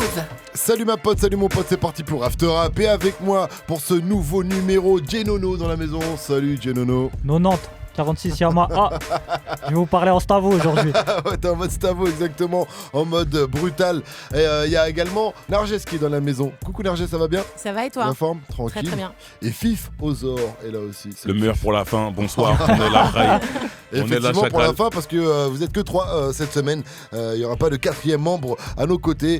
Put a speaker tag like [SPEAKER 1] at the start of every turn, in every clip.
[SPEAKER 1] Move.
[SPEAKER 2] Salut ma pote, salut mon pote, c'est parti pour After Rap. Et avec moi pour ce nouveau numéro, Genono dans la maison. Salut Genono.
[SPEAKER 3] 90, 46 Yamaha. Je vais vous parler en Stavo aujourd'hui.
[SPEAKER 2] Ouais, t'es en mode Stavo, exactement, en mode brutal. Et il y a également Narges qui est dans la maison. Coucou Narges, ça va bien?
[SPEAKER 1] Ça va et toi?
[SPEAKER 2] La forme? Tranquille.
[SPEAKER 1] Très très bien.
[SPEAKER 2] Et Fif Ozor est là aussi.
[SPEAKER 4] Le meilleur pour la fin, bonsoir, on est là, Ray.
[SPEAKER 2] Et effectivement pour la fin, parce que vous êtes que 3 cette semaine, il n'y aura pas de 4e membre à nos côtés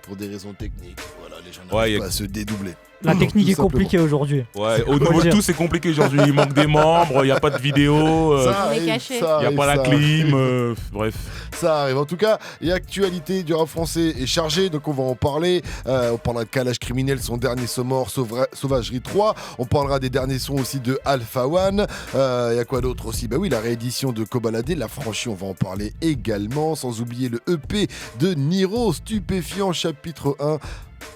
[SPEAKER 2] pour des raisons techniques. Voilà, les gens n'arrivent pas à se dédoubler.
[SPEAKER 3] La technique est compliquée aujourd'hui.
[SPEAKER 4] Ouais, au niveau de tout, c'est compliqué aujourd'hui. Il manque des membres, il n'y a pas de vidéo,
[SPEAKER 1] il
[SPEAKER 4] n'y a pas la clim, bref.
[SPEAKER 2] Ça arrive. En tout cas, l'actualité du rap français est chargée, donc on va en parler. On parlera de Calage Criminel, son dernier son mort, Sauvagerie 3. On parlera des derniers sons aussi de Alpha One. Il y a quoi d'autre aussi? Bah oui, la réédition de Kobalade, La Franchie, on va en parler également. Sans oublier le EP de Niro, Stupéfiant, chapitre 1.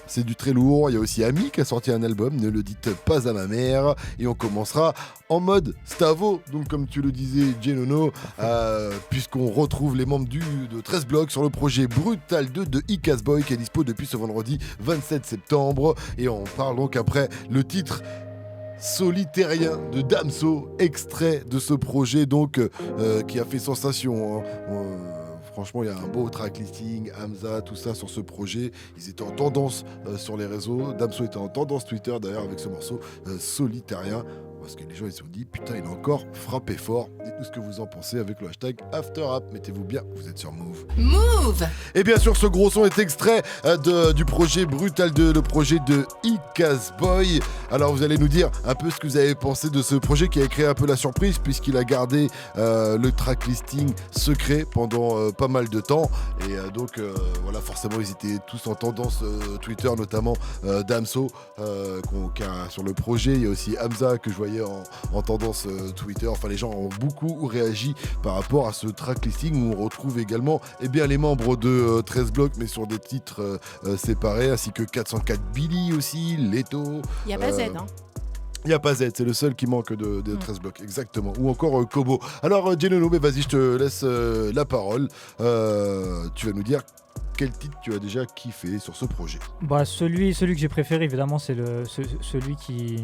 [SPEAKER 2] C'est du très lourd. Il y a aussi Ami qui a sorti un album, Ne le dites pas à ma mère. Et on commencera en mode Stavo. Donc comme tu le disais, Genono, puisqu'on retrouve les membres de 13 blocs sur le projet Brutal 2 de Icazboy qui est dispo depuis ce vendredi 27 septembre. Et on parle donc après le titre Solitairien de Damso, extrait de ce projet donc qui a fait sensation. Franchement, il y a un beau track listing, Hamza, tout ça sur ce projet. Ils étaient en tendance sur les réseaux. Damso était en tendance Twitter d'ailleurs avec ce morceau Solitairien. Parce que les gens ils se sont dit putain il a encore frappé fort. Dites-nous ce que vous en pensez avec le hashtag AfterRap. Mettez-vous bien, vous êtes sur Move.
[SPEAKER 1] Move.
[SPEAKER 2] Et bien sûr ce gros son est extrait du projet Brutal 2, le projet de Icazboy. Alors vous allez nous dire un peu ce que vous avez pensé de ce projet qui a créé un peu la surprise puisqu'il a gardé le track listing secret pendant pas mal de temps. Et donc voilà, forcément ils étaient tous en tendance Twitter, notamment Damso sur le projet. Il y a aussi Hamza que je voyais en tendance Twitter. Enfin les gens ont beaucoup réagi par rapport à ce track listing où on retrouve également les membres de 13 blocs mais sur des titres séparés, ainsi que 404 Billy aussi, Leto.
[SPEAKER 1] Il n'y a pas Z hein.
[SPEAKER 2] Il n'y a pas Z, c'est le seul qui manque de 13 blocs, exactement. Ou encore Kobo. Alors Genono, vas-y, je te laisse la parole. Tu vas nous dire quel titre tu as déjà kiffé sur ce projet?
[SPEAKER 3] Bah celui que j'ai préféré évidemment c'est celui qui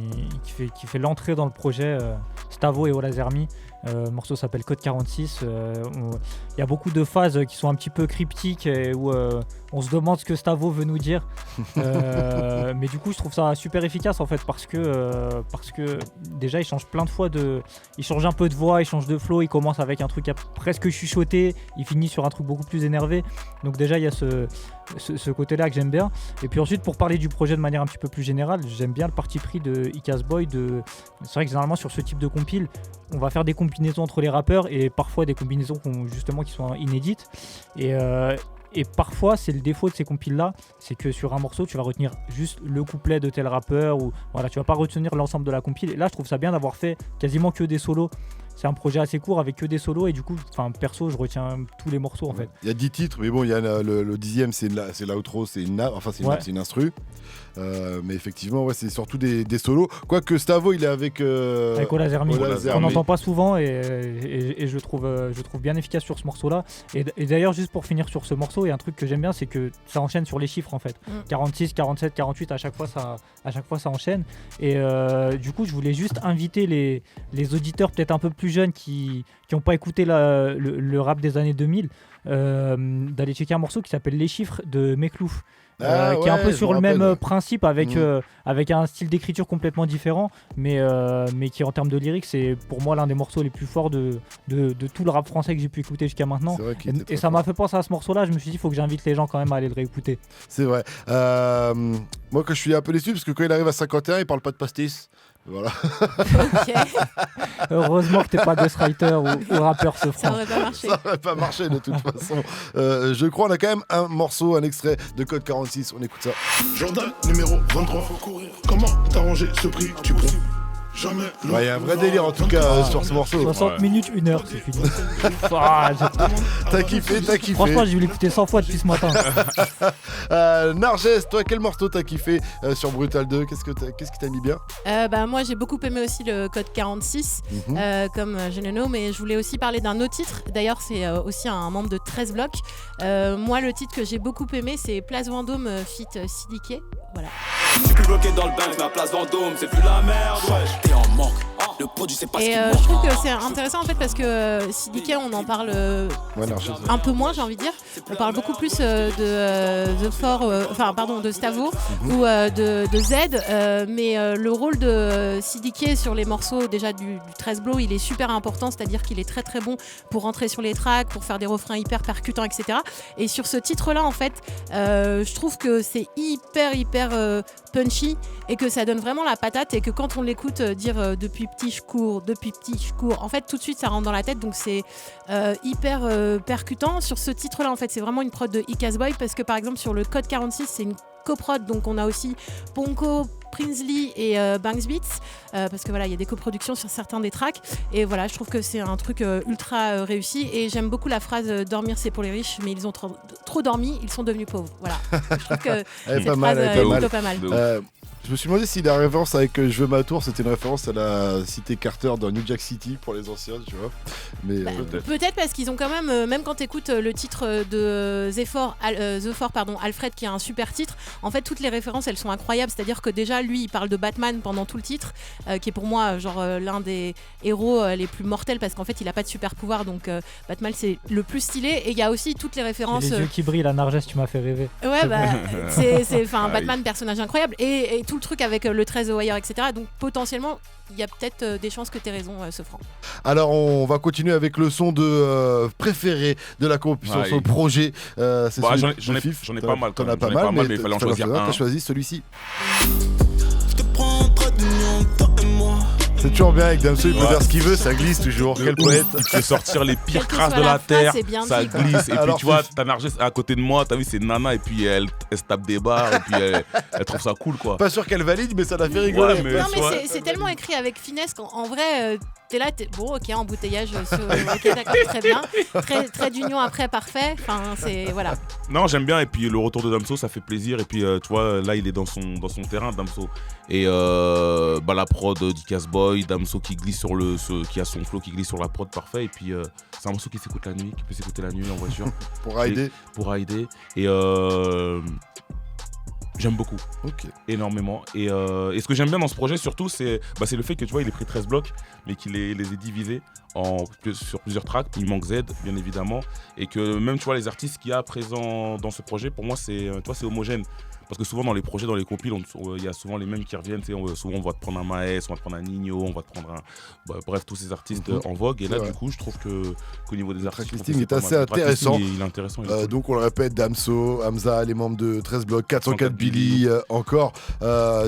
[SPEAKER 3] fait l'entrée dans le projet, Stavo et Olazermi. Le morceau s'appelle Code 46. Il y a beaucoup de phases qui sont un petit peu cryptiques et où on se demande ce que Stavo veut nous dire. Mais du coup, je trouve ça super efficace en fait parce que déjà il change plein de fois il change un peu de voix, il change de flow. Il commence avec un truc presque chuchoté, il finit sur un truc beaucoup plus énervé. Donc déjà il y a ce côté-là que j'aime bien. Et puis ensuite, pour parler du projet de manière un petit peu plus générale, j'aime bien le parti pris de Icazboy. C'est vrai que généralement sur ce type de compile, on va faire des combinaisons entre les rappeurs et parfois des combinaisons qui sont inédites. Et parfois, c'est le défaut de ces compiles-là, c'est que sur un morceau, tu vas retenir juste le couplet de tel rappeur ou voilà, tu vas pas retenir l'ensemble de la compile. Et là, je trouve ça bien d'avoir fait quasiment que des solos. C'est un projet assez court avec que des solos et du coup, perso, je retiens tous les morceaux en fait.
[SPEAKER 2] Il y a 10 titres, mais bon, il y a le 10e, c'est l'outro, c'est une instru. Mais effectivement, ouais, c'est surtout des solos. Quoique Stavo, il est avec
[SPEAKER 3] Olazermi. On n'entend pas souvent et je trouve bien efficace sur ce morceau-là. Et d'ailleurs, juste pour finir sur ce morceau, il y a un truc que j'aime bien, c'est que ça enchaîne sur les chiffres en fait. 46, 47, 48, à chaque fois ça enchaîne. Et du coup, je voulais juste inviter les auditeurs peut-être un peu plus jeunes qui n'ont pas écouté le rap des années 2000 d'aller checker un morceau qui s'appelle Les Chiffres de Meklouf. Qui est un peu sur le même principe avec un style d'écriture complètement différent mais qui en termes de lyrics c'est pour moi l'un des morceaux les plus forts de tout le rap français que j'ai pu écouter jusqu'à maintenant et ça m'a fait penser à ce morceau là. Je me suis dit il faut que j'invite les gens quand même à aller le réécouter.
[SPEAKER 2] C'est vrai. Moi que je suis un peu déçu parce que quand il arrive à 51 il parle pas de pastis. Voilà.
[SPEAKER 1] Okay.
[SPEAKER 3] Heureusement que t'es pas ghostwriter ou rappeur ce franc.
[SPEAKER 1] Ça aurait pas marché.
[SPEAKER 2] Ça aurait pas marché de toute façon. Je crois on a quand même un morceau, un extrait de Code 46. On écoute ça.
[SPEAKER 5] Jordan numéro 23. Faut courir. Comment t'arranger ce prix? Tu prends
[SPEAKER 2] Il y a un vrai délire en tout cas sur ce morceau.
[SPEAKER 3] 60 minutes, 1 heure, c'est fini. Ah,
[SPEAKER 2] T'as kiffé.
[SPEAKER 3] franchement, j'ai dû l'écouter 100 fois depuis ce matin.
[SPEAKER 2] Narges, toi, quel morceau t'as kiffé sur Brutal 2? Qu'est-ce qui t'a mis bien?
[SPEAKER 1] Moi j'ai beaucoup aimé aussi le code 46 comme Genono, mais je voulais aussi parler d'un autre titre. D'ailleurs c'est aussi un membre de 13 blocs. Moi le titre que j'ai beaucoup aimé c'est Place Vendôme feat CDK. Voilà.
[SPEAKER 5] Je suis plus bloqué dans le bain, ma place Vendôme, c'est plus la merde. Ouais, t'es en manque. Le produit c'est pas ce
[SPEAKER 1] Et
[SPEAKER 5] qu'il
[SPEAKER 1] je trouve que c'est intéressant en fait parce que CDK on en parle un peu moins, j'ai envie de dire. On parle beaucoup plus de de Stavo ou de Z, mais le rôle de CDK sur les morceaux déjà du 13 Blow il est super important, c'est-à-dire qu'il est très très bon pour rentrer sur les tracks, pour faire des refrains hyper percutants, etc. Et sur ce titre-là en fait, je trouve que c'est hyper punchy et que ça donne vraiment la patate et que quand on l'écoute dire depuis petit je cours, en fait tout de suite ça rentre dans la tête, donc c'est hyper percutant. Sur ce titre-là en fait c'est vraiment une prod de Icaz Boy parce que par exemple sur le code 46 c'est une coprod, donc on a aussi Ponko, Prinsley et Banks Beats parce que voilà il y a des coproductions sur certains des tracks et voilà je trouve que c'est un truc ultra réussi et j'aime beaucoup la phrase dormir c'est pour les riches mais ils ont trop dormi, ils sont devenus pauvres, voilà. Je trouve que cette phrase est plutôt pas mal.
[SPEAKER 2] Je me suis demandé si la référence avec Je veux ma tour c'était une référence à la cité Carter dans New Jack City pour les anciens, tu vois. Mais
[SPEAKER 1] peut-être parce qu'ils ont quand même quand t'écoutes le titre de The Four, Alfred qui est un super titre, en fait toutes les références elles sont incroyables, c'est-à-dire que déjà lui il parle de Batman pendant tout le titre qui est pour moi l'un des héros les plus mortels parce qu'en fait il a pas de super pouvoir, donc Batman c'est le plus stylé, et il y a aussi toutes les références.
[SPEAKER 3] Les yeux qui brillent, la Narges, tu m'as fait rêver.
[SPEAKER 1] Ouais c'est Batman, personnage incroyable, et tout le truc avec le 13 The Wire, etc. Donc potentiellement il y a peut-être des chances que tu aies raison, Sofran.
[SPEAKER 2] Alors on va continuer avec le son de préféré de la compétition sur le projet. C'est
[SPEAKER 4] j'en ai pas mal.
[SPEAKER 2] T'en as pas mal, mais
[SPEAKER 4] il fallait en choisir un.
[SPEAKER 2] T'as choisi celui-ci. C'est toujours bien avec Damso, il peut faire ce qu'il veut, ça glisse toujours. Quel poète.
[SPEAKER 4] Il peut sortir les pires crasses de la terre, ça glisse. Et puis tu vois, t'as Narges à côté de moi, t'as vu, c'est Nana, et puis elle se tape des barres, et puis elle trouve ça cool, quoi.
[SPEAKER 2] Pas sûr qu'elle valide, mais ça l'a fait rigoler.
[SPEAKER 1] Non, mais c'est tellement écrit avec finesse qu'en vrai, t'es là, bon, ok, embouteillage, ok, d'accord, très bien. Très d'union après, parfait. Enfin, c'est. Voilà.
[SPEAKER 4] Non, j'aime bien, et puis le retour de Damso, ça fait plaisir. Et puis, tu vois, là, il est dans son terrain, Damso. Et la prod d'Icaz Boy, Damso qui glisse qui a son flow qui glisse sur la prod, parfait. Et puis, c'est un morceau qui s'écoute la nuit, qui peut s'écouter la nuit en voiture.
[SPEAKER 2] Pour rider.
[SPEAKER 4] Et j'aime beaucoup, énormément. Et ce que j'aime bien dans ce projet surtout, c'est le fait que tu vois, il est pris 13 blocs, mais qu'il les ait divisés sur plusieurs tracks. Il manque Z, bien évidemment, et que même tu vois les artistes qu'il y a présents dans ce projet, pour moi c'est homogène. Parce que souvent dans les projets, dans les compiles, il y a souvent les mêmes qui reviennent. Souvent on va te prendre un Maes, on va te prendre un Nino, on va te prendre bref, tous ces artistes en vogue. Et là, du coup, je trouve qu'au niveau des artistes,
[SPEAKER 2] le tracklist est assez intéressant.
[SPEAKER 4] Il est intéressant.
[SPEAKER 2] Donc on le répète, Damso, Hamza, les membres de 13 blocs, 404 Billy, encore.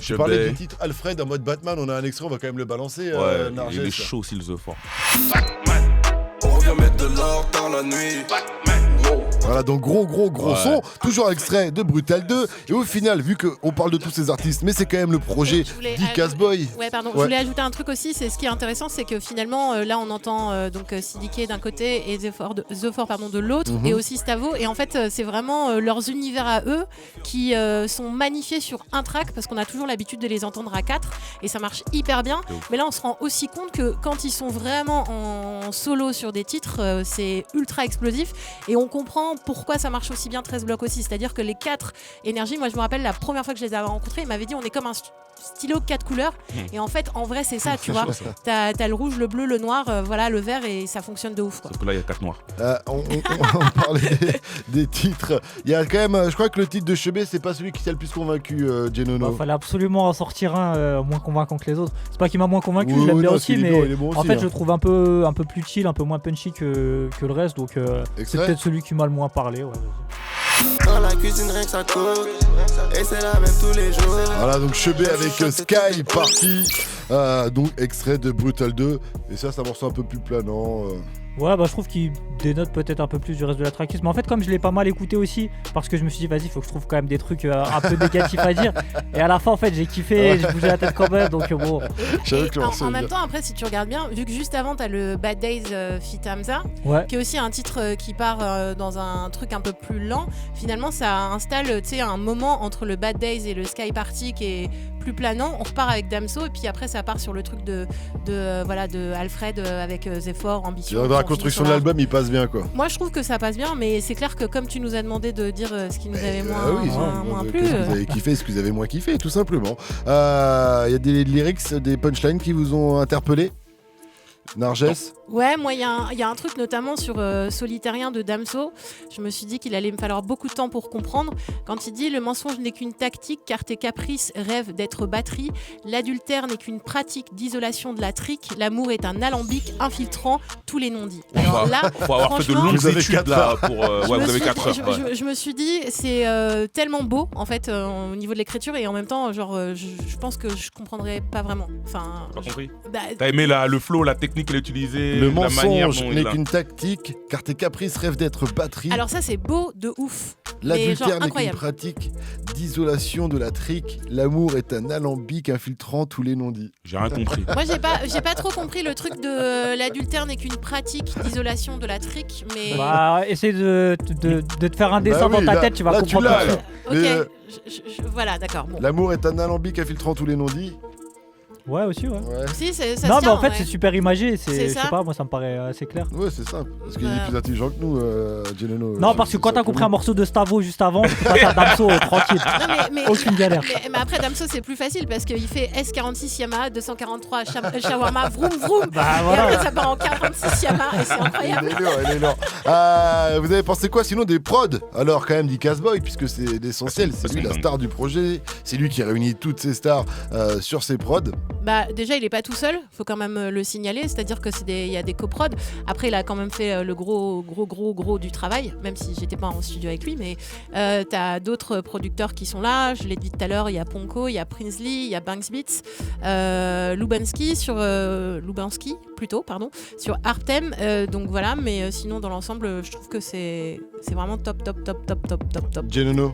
[SPEAKER 2] Tu parlais du titre Alfred en mode Batman, on a un extrait, on va quand même le balancer.
[SPEAKER 4] Il est chaud aussi, le The Four.
[SPEAKER 5] On revient mettre de l'or dans la nuit.
[SPEAKER 2] Voilà, donc gros son, toujours extrait de Brutal 2. Et au final, vu qu'on parle de tous ces artistes, mais c'est quand même le projet d'Icaz Boy.
[SPEAKER 1] Je voulais ajouter un truc aussi, c'est ce qui est intéressant, c'est que finalement, là on entend CDK d'un côté et The Four de l'autre, et aussi Stavo. Et en fait, c'est vraiment leurs univers à eux qui sont magnifiés sur un track, parce qu'on a toujours l'habitude de les entendre à 4, et ça marche hyper bien. Mais là, on se rend aussi compte que quand ils sont vraiment en solo sur des titres, c'est ultra explosif, et on comprend pourquoi ça marche aussi bien 13 blocs aussi, c'est-à-dire que les 4 énergies, moi je me rappelle la première fois que je les avais rencontrés, ils m'avaient dit on est comme un stylo 4 couleurs, et en fait en vrai c'est ça, tu vois, t'as le rouge, le bleu, le noir, voilà, le vert, et ça fonctionne de ouf, quoi.
[SPEAKER 4] Sauf que là il y a 4 noirs.
[SPEAKER 2] On parlait des titres, il y a quand même, je crois que le titre de Chebet c'est pas celui qui t'a le plus convaincu, Genono.
[SPEAKER 3] Fallait absolument en sortir un moins convaincant que les autres. C'est pas qu'il m'a moins convaincu, je l'aime bien aussi, mais en fait je le trouve un peu plus chill, un peu moins punchy que le reste, donc c'est peut-être celui qui m'a le moins parlé.
[SPEAKER 6] Dans la cuisine, rien que ça coûte, et c'est la même tous les jours.
[SPEAKER 2] Voilà, donc Chebet avec Sky Party, donc extrait de Brutal 2. Et ça, c'est un morceau un peu plus planant.
[SPEAKER 3] Ouais, bah je trouve qu'il dénote peut-être un peu plus du reste de la tracklist. Mais en fait, comme je l'ai pas mal écouté aussi, parce que je me suis dit, vas-y, faut que je trouve quand même des trucs un peu négatifs à dire. Et à la fin, en fait, j'ai kiffé, j'ai bougé la tête quand même. Donc bon.
[SPEAKER 1] En même temps, après, si tu regardes bien, vu que juste avant, t'as le Bad Days feat Hamza, qui est aussi un titre qui part dans un truc un peu plus lent. Finalement, ça installe un moment entre le Bad Days et le Sky Party qui est plus planant. On repart avec Damso et puis après, ça part sur le truc de Alfred avec Zephyr, Ambition.
[SPEAKER 2] Dans la construction de l'album, il passe bien, quoi.
[SPEAKER 1] Moi, je trouve que ça passe bien, mais c'est clair que comme tu nous as demandé de dire ce qui nous avait moins plu.
[SPEAKER 2] Ce que vous avez kiffé, ce que vous avez moins kiffé, tout simplement. Il y a des lyrics, des punchlines qui vous ont interpellé, Narges?
[SPEAKER 1] Ouais, moi il y a un truc notamment sur Solitairien de Damso. Je me suis dit qu'il allait me falloir beaucoup de temps pour comprendre. Quand il dit le mensonge n'est qu'une tactique car tes caprices rêvent d'être batterie, l'adultère n'est qu'une pratique d'isolation de la trique, l'amour est un alembic infiltrant tous les non-dits. Alors là,
[SPEAKER 4] faut avoir fait de longues études là pour. Vous avez 4 heures.
[SPEAKER 1] Je me suis dit c'est tellement beau en fait au niveau de l'écriture et en même temps genre je pense que je comprendrais pas vraiment. Enfin.
[SPEAKER 4] Pas compris. T'as aimé le flow, la technique qu'il a utilisée.
[SPEAKER 2] Le mensonge n'est qu'une tactique, car tes caprices rêvent d'être batterie.
[SPEAKER 1] Alors ça, c'est beau de ouf.
[SPEAKER 2] L'adultère n'est qu'une pratique d'isolation de la trique. L'amour est un alambic infiltrant tous les non-dits.
[SPEAKER 4] J'ai rien compris.
[SPEAKER 1] Moi, j'ai pas trop compris le truc de l'adultère n'est qu'une pratique d'isolation de la trique, mais...
[SPEAKER 3] Bah, essaye de te faire un dessin dans ta tête, tu vas comprendre.
[SPEAKER 1] Ok, voilà, d'accord. Bon.
[SPEAKER 2] L'amour est un alambic infiltrant tous les non-dits.
[SPEAKER 3] Ouais, aussi, ouais.
[SPEAKER 1] Si, ça
[SPEAKER 3] non,
[SPEAKER 1] se
[SPEAKER 3] mais en fait,
[SPEAKER 1] ouais.
[SPEAKER 3] c'est super imagé.
[SPEAKER 1] C'est
[SPEAKER 3] Je
[SPEAKER 1] ça.
[SPEAKER 3] sais pas, moi, ça me paraît assez clair.
[SPEAKER 2] Ouais, c'est simple. Parce qu'il est plus intelligent que nous, Jeleno.
[SPEAKER 3] Non, parce que quand t'as compris un morceau de Stavo juste avant, tu peux passer à Damso tranquille.
[SPEAKER 1] Mais
[SPEAKER 3] aucune galère.
[SPEAKER 1] Mais après, Damso, c'est plus facile parce qu'il fait S46 Yamaha, 243 Shawarma, vroom vroom.
[SPEAKER 3] Bah, voilà.
[SPEAKER 1] Et après, ça part en 46 Yamaha et c'est incroyable.
[SPEAKER 2] Il est lourd. Vous avez pensé quoi sinon des prods? Alors, quand même, d'Icaz Boy, puisque c'est l'essentiel. C'est lui la star du projet. C'est lui qui réunit toutes ses stars sur ses prods.
[SPEAKER 1] Bah, déjà, il est pas tout seul, faut quand même le signaler, c'est-à-dire que il y a des coprods. Après, il a quand même fait le gros du travail, même si j'étais pas en studio avec lui, mais t'as d'autres producteurs qui sont là. Je l'ai dit tout à l'heure, il y a Ponko, il y a Prinsley, il y a Banks Beats, Lubansky sur Artem. Donc voilà, mais sinon dans l'ensemble, je trouve que c'est vraiment top.
[SPEAKER 2] Jeleno.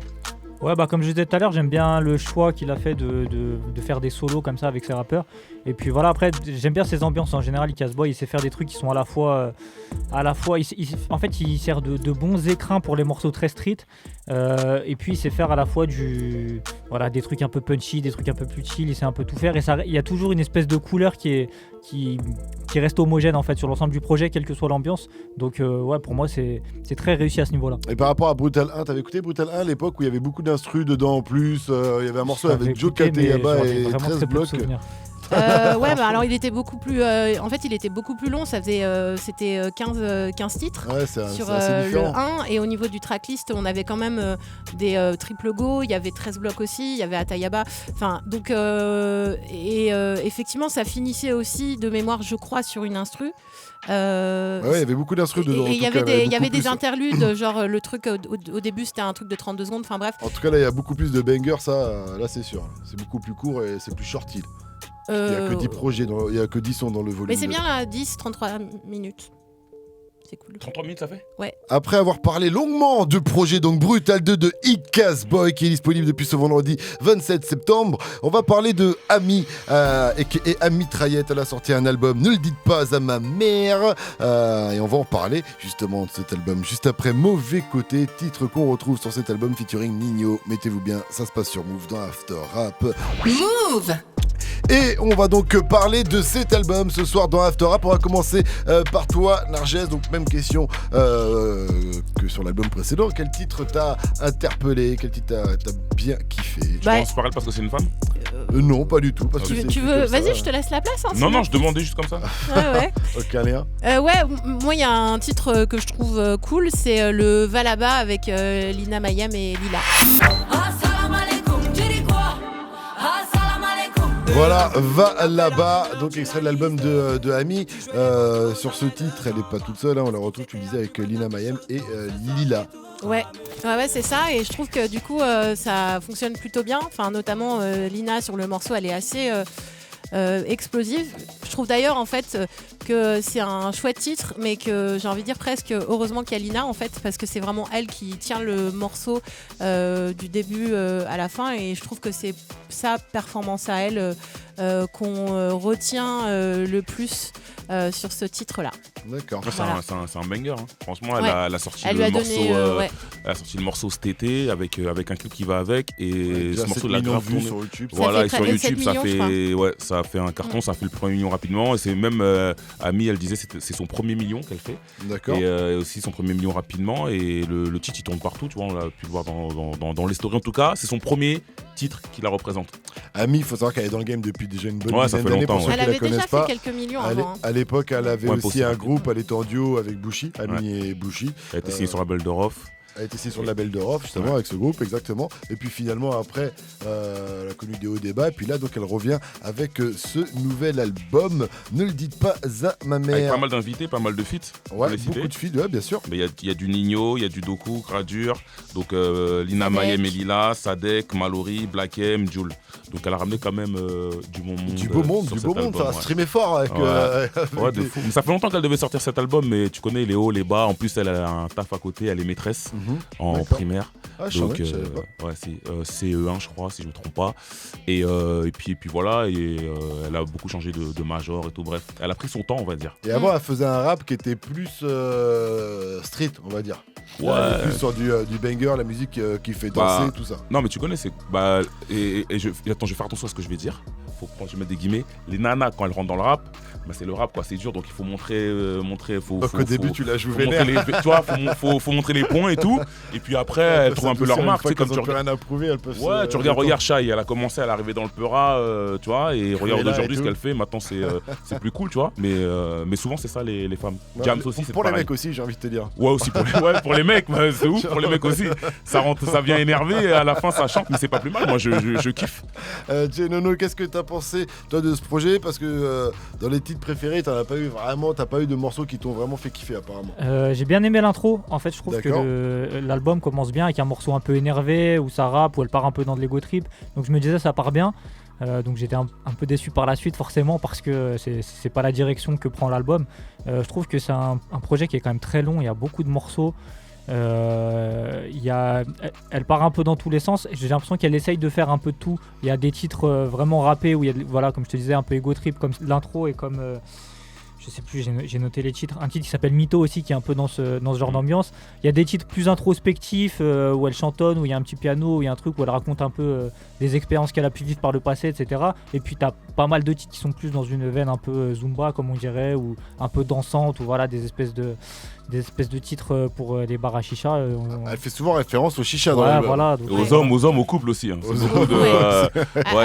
[SPEAKER 3] Ouais, bah comme je disais tout à l'heure, j'aime bien le choix qu'il a fait de faire des solos comme ça avec ses rappeurs. Et puis voilà, après, j'aime bien ses ambiances en général. Icaz Boy, il sait faire des trucs qui sont à la fois en fait, il sert de bons écrins pour les morceaux très street. Et puis il sait faire à la fois des trucs un peu punchy, des trucs un peu plus chill. Il sait un peu tout faire. Et il y a toujours une espèce de couleur qui reste homogène en fait sur l'ensemble du projet, quelle que soit l'ambiance. Donc ouais, pour moi, c'est très réussi à ce niveau-là.
[SPEAKER 2] Et par rapport à Brutal 1, t'avais écouté Brutal 1 à l'époque où il y avait beaucoup d'instrus dedans en plus. Il y avait un morceau avec Joe Kateyaba et 13 blocs.
[SPEAKER 1] Ouais, bah alors il était beaucoup plus. En fait, il était beaucoup plus long. Ça faisait, c'était 15 titres sur le 1. Et au niveau du tracklist, on avait quand même des triple go. Il y avait 13 blocs aussi. Il y avait Atayaba. Enfin, donc effectivement, ça finissait aussi de mémoire, je crois, sur une instru.
[SPEAKER 2] Ouais, il y avait beaucoup d'instrus dedans.
[SPEAKER 1] Et il y avait des interludes, genre le truc au début c'était un truc de 32 secondes. Enfin bref.
[SPEAKER 2] En tout cas, là, il y a beaucoup plus de bangers. Ça, là, c'est sûr. C'est beaucoup plus court et c'est plus shorty. Il n'y a que 10 projets, il n'y a que 10 sons dans le volume.
[SPEAKER 1] Mais c'est bien là, 10, 33 minutes. C'est cool.
[SPEAKER 4] 33 minutes, ça fait?
[SPEAKER 1] Ouais.
[SPEAKER 2] Après avoir parlé longuement de projet donc Brutal 2 de Icaz Boy qui est disponible depuis ce vendredi 27 septembre, on va parler de Ami et Ami Traillette. Elle a sorti un album, Ne le dites pas à ma mère. Et on va en parler justement de cet album juste après Mauvais Côté, titre qu'on retrouve sur cet album featuring Nino. Mettez-vous bien, ça se passe sur Move dans After Rap.
[SPEAKER 7] Move!
[SPEAKER 2] Et on va donc parler de cet album ce soir dans After Rap. On va commencer par toi, Narges. Donc même question que sur l'album précédent. Quel titre t'a interpellé? Quel titre t'as bien kiffé?
[SPEAKER 4] Tu penses par elle parce que c'est une femme?
[SPEAKER 2] Non, pas du tout. Parce que
[SPEAKER 1] tu veux... Vas-y, je te laisse la place. Hein,
[SPEAKER 4] non, je demandais juste comme ça.
[SPEAKER 1] Ouais.
[SPEAKER 2] Aucun lien.
[SPEAKER 1] Ouais, moi il y a un titre que je trouve cool, c'est le Va là-bas avec Lina Mayem et Lila.
[SPEAKER 2] Voilà, Va là-bas, donc extrait de l'album de Ami. Sur ce titre, elle n'est pas toute seule, hein, on la retrouve, tu le disais, avec Lina Mayem et Lila.
[SPEAKER 1] Ouais, c'est ça, et je trouve que du coup ça fonctionne plutôt bien, enfin notamment Lina sur le morceau, elle est assez explosive. Je trouve d'ailleurs en fait que c'est un chouette titre, mais que j'ai envie de dire presque heureusement qu'il y a Lina en fait, parce que c'est vraiment elle qui tient le morceau du début à la fin, et je trouve que c'est sa performance à elle qu'on retient le plus sur ce titre-là.
[SPEAKER 2] D'accord.
[SPEAKER 4] Voilà. C'est un banger. Hein. Franchement, elle a sorti
[SPEAKER 1] elle
[SPEAKER 4] le
[SPEAKER 1] lui a
[SPEAKER 4] morceau.
[SPEAKER 1] donné,
[SPEAKER 4] Elle a sorti le morceau cet été avec un clip qui va avec, et ce morceau de la
[SPEAKER 2] grave
[SPEAKER 4] vues
[SPEAKER 2] sur YouTube.
[SPEAKER 4] Voilà, et sur
[SPEAKER 1] 7
[SPEAKER 4] YouTube,
[SPEAKER 1] millions,
[SPEAKER 4] ça a fait un carton, ça a fait le premier million rapidement. Et c'est même Ami, elle disait c'est son premier million qu'elle fait.
[SPEAKER 2] D'accord.
[SPEAKER 4] Et aussi son premier million rapidement. Et le titre il tourne partout, tu vois, on l'a pu le voir dans les stories. En tout cas, c'est son premier titre qui la représente.
[SPEAKER 2] Ami, il faut savoir qu'elle est dans le game depuis déjà une bonne
[SPEAKER 4] ça
[SPEAKER 2] dizaine
[SPEAKER 4] fait
[SPEAKER 2] d'années.
[SPEAKER 4] longtemps,
[SPEAKER 2] Pour ceux
[SPEAKER 1] Elle
[SPEAKER 2] qui la
[SPEAKER 1] avait déjà
[SPEAKER 2] connaissent
[SPEAKER 1] fait
[SPEAKER 2] pas.
[SPEAKER 1] quelques millions avant.
[SPEAKER 2] À l'époque, elle avait aussi
[SPEAKER 4] possible.
[SPEAKER 2] un groupe, elle était en duo avec Bushi, Ami et Bushi.
[SPEAKER 4] Elle a été signée sur la label de Rof.
[SPEAKER 2] Elle a été signée sur le label de Rof, justement, avec ce groupe, exactement. Et puis finalement, après, elle a connu des hauts débats. Et puis là, donc, elle revient avec ce nouvel album, Ne le dites pas à ma mère.
[SPEAKER 4] Avec pas mal d'invités, pas mal de feats.
[SPEAKER 2] Ouais, beaucoup de feats, ouais, bien sûr.
[SPEAKER 4] Mais il y a du Nino, il y a du Doku, Gradure, donc Lina Mayem et Lila, Sadek, Mallory, Black M, Jules. Donc elle a ramené quand même du bon monde.
[SPEAKER 2] Du beau monde, ça a streamé fort avec.
[SPEAKER 4] Ouais, de fou. Mais ça fait longtemps qu'elle devait sortir cet album, mais tu connais les hauts, les bas. En plus, elle a un taf à côté, elle est maîtresse en primaire.
[SPEAKER 2] Ah, je
[SPEAKER 4] donc
[SPEAKER 2] savais pas.
[SPEAKER 4] ouais, c'est CE1 je crois, si je me trompe pas. Et puis voilà, elle a beaucoup changé de major et tout. Bref, elle a pris son temps, on va dire.
[SPEAKER 2] Et avant, elle faisait un rap qui était plus street, on va dire.
[SPEAKER 4] Ouais.
[SPEAKER 2] Plus sur du banger, la musique qui fait danser, tout ça.
[SPEAKER 4] Non, mais tu connais, c'est. Attends, je vais faire attention à ce que je vais dire. Je vais mettre des guillemets. Les nanas, quand elles rentrent dans le rap, c'est le rap, quoi. C'est dur, donc il faut montrer.
[SPEAKER 2] Donc au début, tu la joues vénère.
[SPEAKER 4] Tu vois, faut montrer les points et tout. Et puis après, elles trouvent un peu leur marque.
[SPEAKER 2] Comme tu rien à prouver, elles peuvent.
[SPEAKER 4] Ouais, tu regardes Shai, elle a commencé, elle est arrivée dans le Peura, tu vois, et regarde aujourd'hui ce qu'elle fait. Maintenant, c'est plus cool, tu vois. Mais souvent, c'est ça les femmes. Jams aussi, c'est
[SPEAKER 2] pour
[SPEAKER 4] pareil.
[SPEAKER 2] les mecs aussi, j'ai envie de te dire.
[SPEAKER 4] Ouais, aussi pour les mecs, c'est ouf, pour les mecs aussi. Ça vient énerver, et à la fin, ça chante, mais c'est pas plus mal. Moi, je kiffe.
[SPEAKER 2] Nono, qu'est-ce que t'as pensé, toi, de ce projet? Parce que dans les titres préférés, t'as pas eu de morceaux qui t'ont vraiment fait kiffer, apparemment.
[SPEAKER 3] J'ai bien aimé l'intro. En fait, je trouve que l'album commence bien avec un morceau un peu énervé, où ça rappe, où elle part un peu dans de l'ego trip. Donc je me disais, ça part bien. Donc j'étais un peu déçu par la suite, forcément, parce que c'est pas la direction que prend l'album. Je trouve que c'est un projet qui est quand même très long. Il y a beaucoup de morceaux. Elle part un peu dans tous les sens. J'ai l'impression qu'elle essaye de faire un peu de tout. Il y a des titres vraiment rappés où il y a, voilà, comme je te disais, un peu ego trip, comme l'intro et comme je sais plus, j'ai noté les titres. Un titre qui s'appelle Mytho aussi, qui est un peu dans ce genre d'ambiance. Il y a des titres plus introspectifs où elle chantonne, où il y a un petit piano, où il y a un truc où elle raconte un peu des expériences qu'elle a pu vivre par le passé, etc. Et puis tu as pas mal de titres qui sont plus dans une veine un peu zumba, comme on dirait, ou un peu dansante, ou voilà, des espèces de titres pour les bars à chicha.
[SPEAKER 2] Elle fait souvent référence aux chicha dans
[SPEAKER 3] l'album. Voilà,
[SPEAKER 4] aux hommes, aux couples aussi. Hein.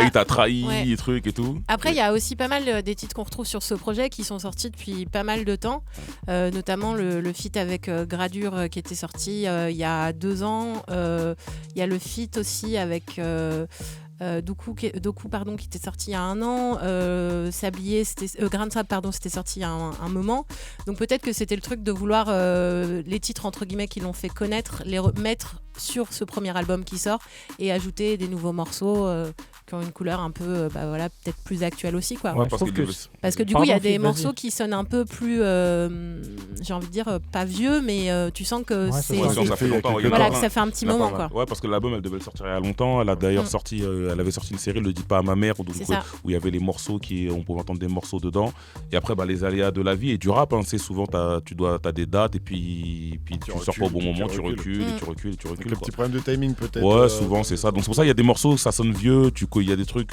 [SPEAKER 4] Il t'a trahi, des trucs et tout.
[SPEAKER 1] Après, il y a aussi pas mal des titres qu'on retrouve sur ce projet qui sont sortis depuis pas mal de temps, notamment le feat avec Gradure qui était sorti il y a 2 ans. Il y a le feat aussi avec Doku qui était sorti il y a 1 an. Sablier, Grain de Sable, c'était sorti il y a un moment. Donc peut-être que c'était le truc de vouloir les titres entre guillemets qui l'ont fait connaître, les remettre sur ce premier album qui sort et ajouter des nouveaux morceaux qui ont une couleur un peu peut-être plus actuelle aussi, quoi.
[SPEAKER 4] Ouais,
[SPEAKER 1] parce que du coup il y a des morceaux qui sonnent un peu plus j'ai envie de dire pas vieux, mais tu sens que
[SPEAKER 4] ça fait longtemps,
[SPEAKER 1] que ça fait un petit moment, quoi.
[SPEAKER 4] Ouais, parce que l'album elle devait le sortir il y a longtemps. Elle a d'ailleurs sorti elle avait sorti une série, Le Dis pas à ma mère, où il y avait les morceaux on pouvait entendre des morceaux dedans. Et après les aléas de la vie et du rap, hein, c'est souvent t'as des dates et puis tu sors pas au bon moment, tu recules et tu recules.
[SPEAKER 2] Un petit problème de timing peut-être.
[SPEAKER 4] Ouais, souvent c'est ça. Donc c'est pour ça qu'il y a des morceaux, ça sonne vieux, il y a des trucs.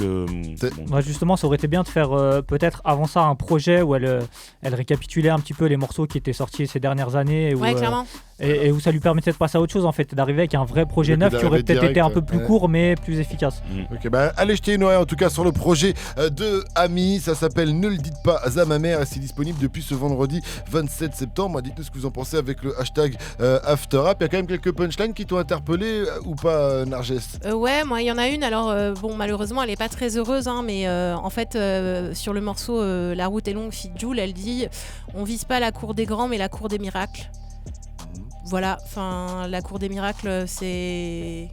[SPEAKER 3] Justement, ça aurait été bien de faire peut-être avant ça un projet où elle récapitulait un petit peu les morceaux qui étaient sortis ces dernières années.
[SPEAKER 1] Clairement.
[SPEAKER 3] Et où ça lui permettait de passer à autre chose, en fait, d'arriver avec un vrai projet neuf qui aurait peut-être été un peu plus court mais plus efficace.
[SPEAKER 2] Ok, allez jeter une oreille en tout cas sur le projet de Ami. Ça s'appelle Ne le dites pas à ma mère et c'est disponible depuis ce vendredi 27 septembre. Dites-nous ce que vous en pensez avec le hashtag AfterRap. Il y a quand même quelques punchlines qui t'ont interpellé ou pas, Narges?
[SPEAKER 1] Ouais, moi il y en a une. Alors malheureusement elle est pas très heureuse, hein, mais en fait sur le morceau La route est longue, feat. Jules, elle dit on vise pas la cour des grands mais la cour des miracles. Voilà, enfin la cour des miracles, c'est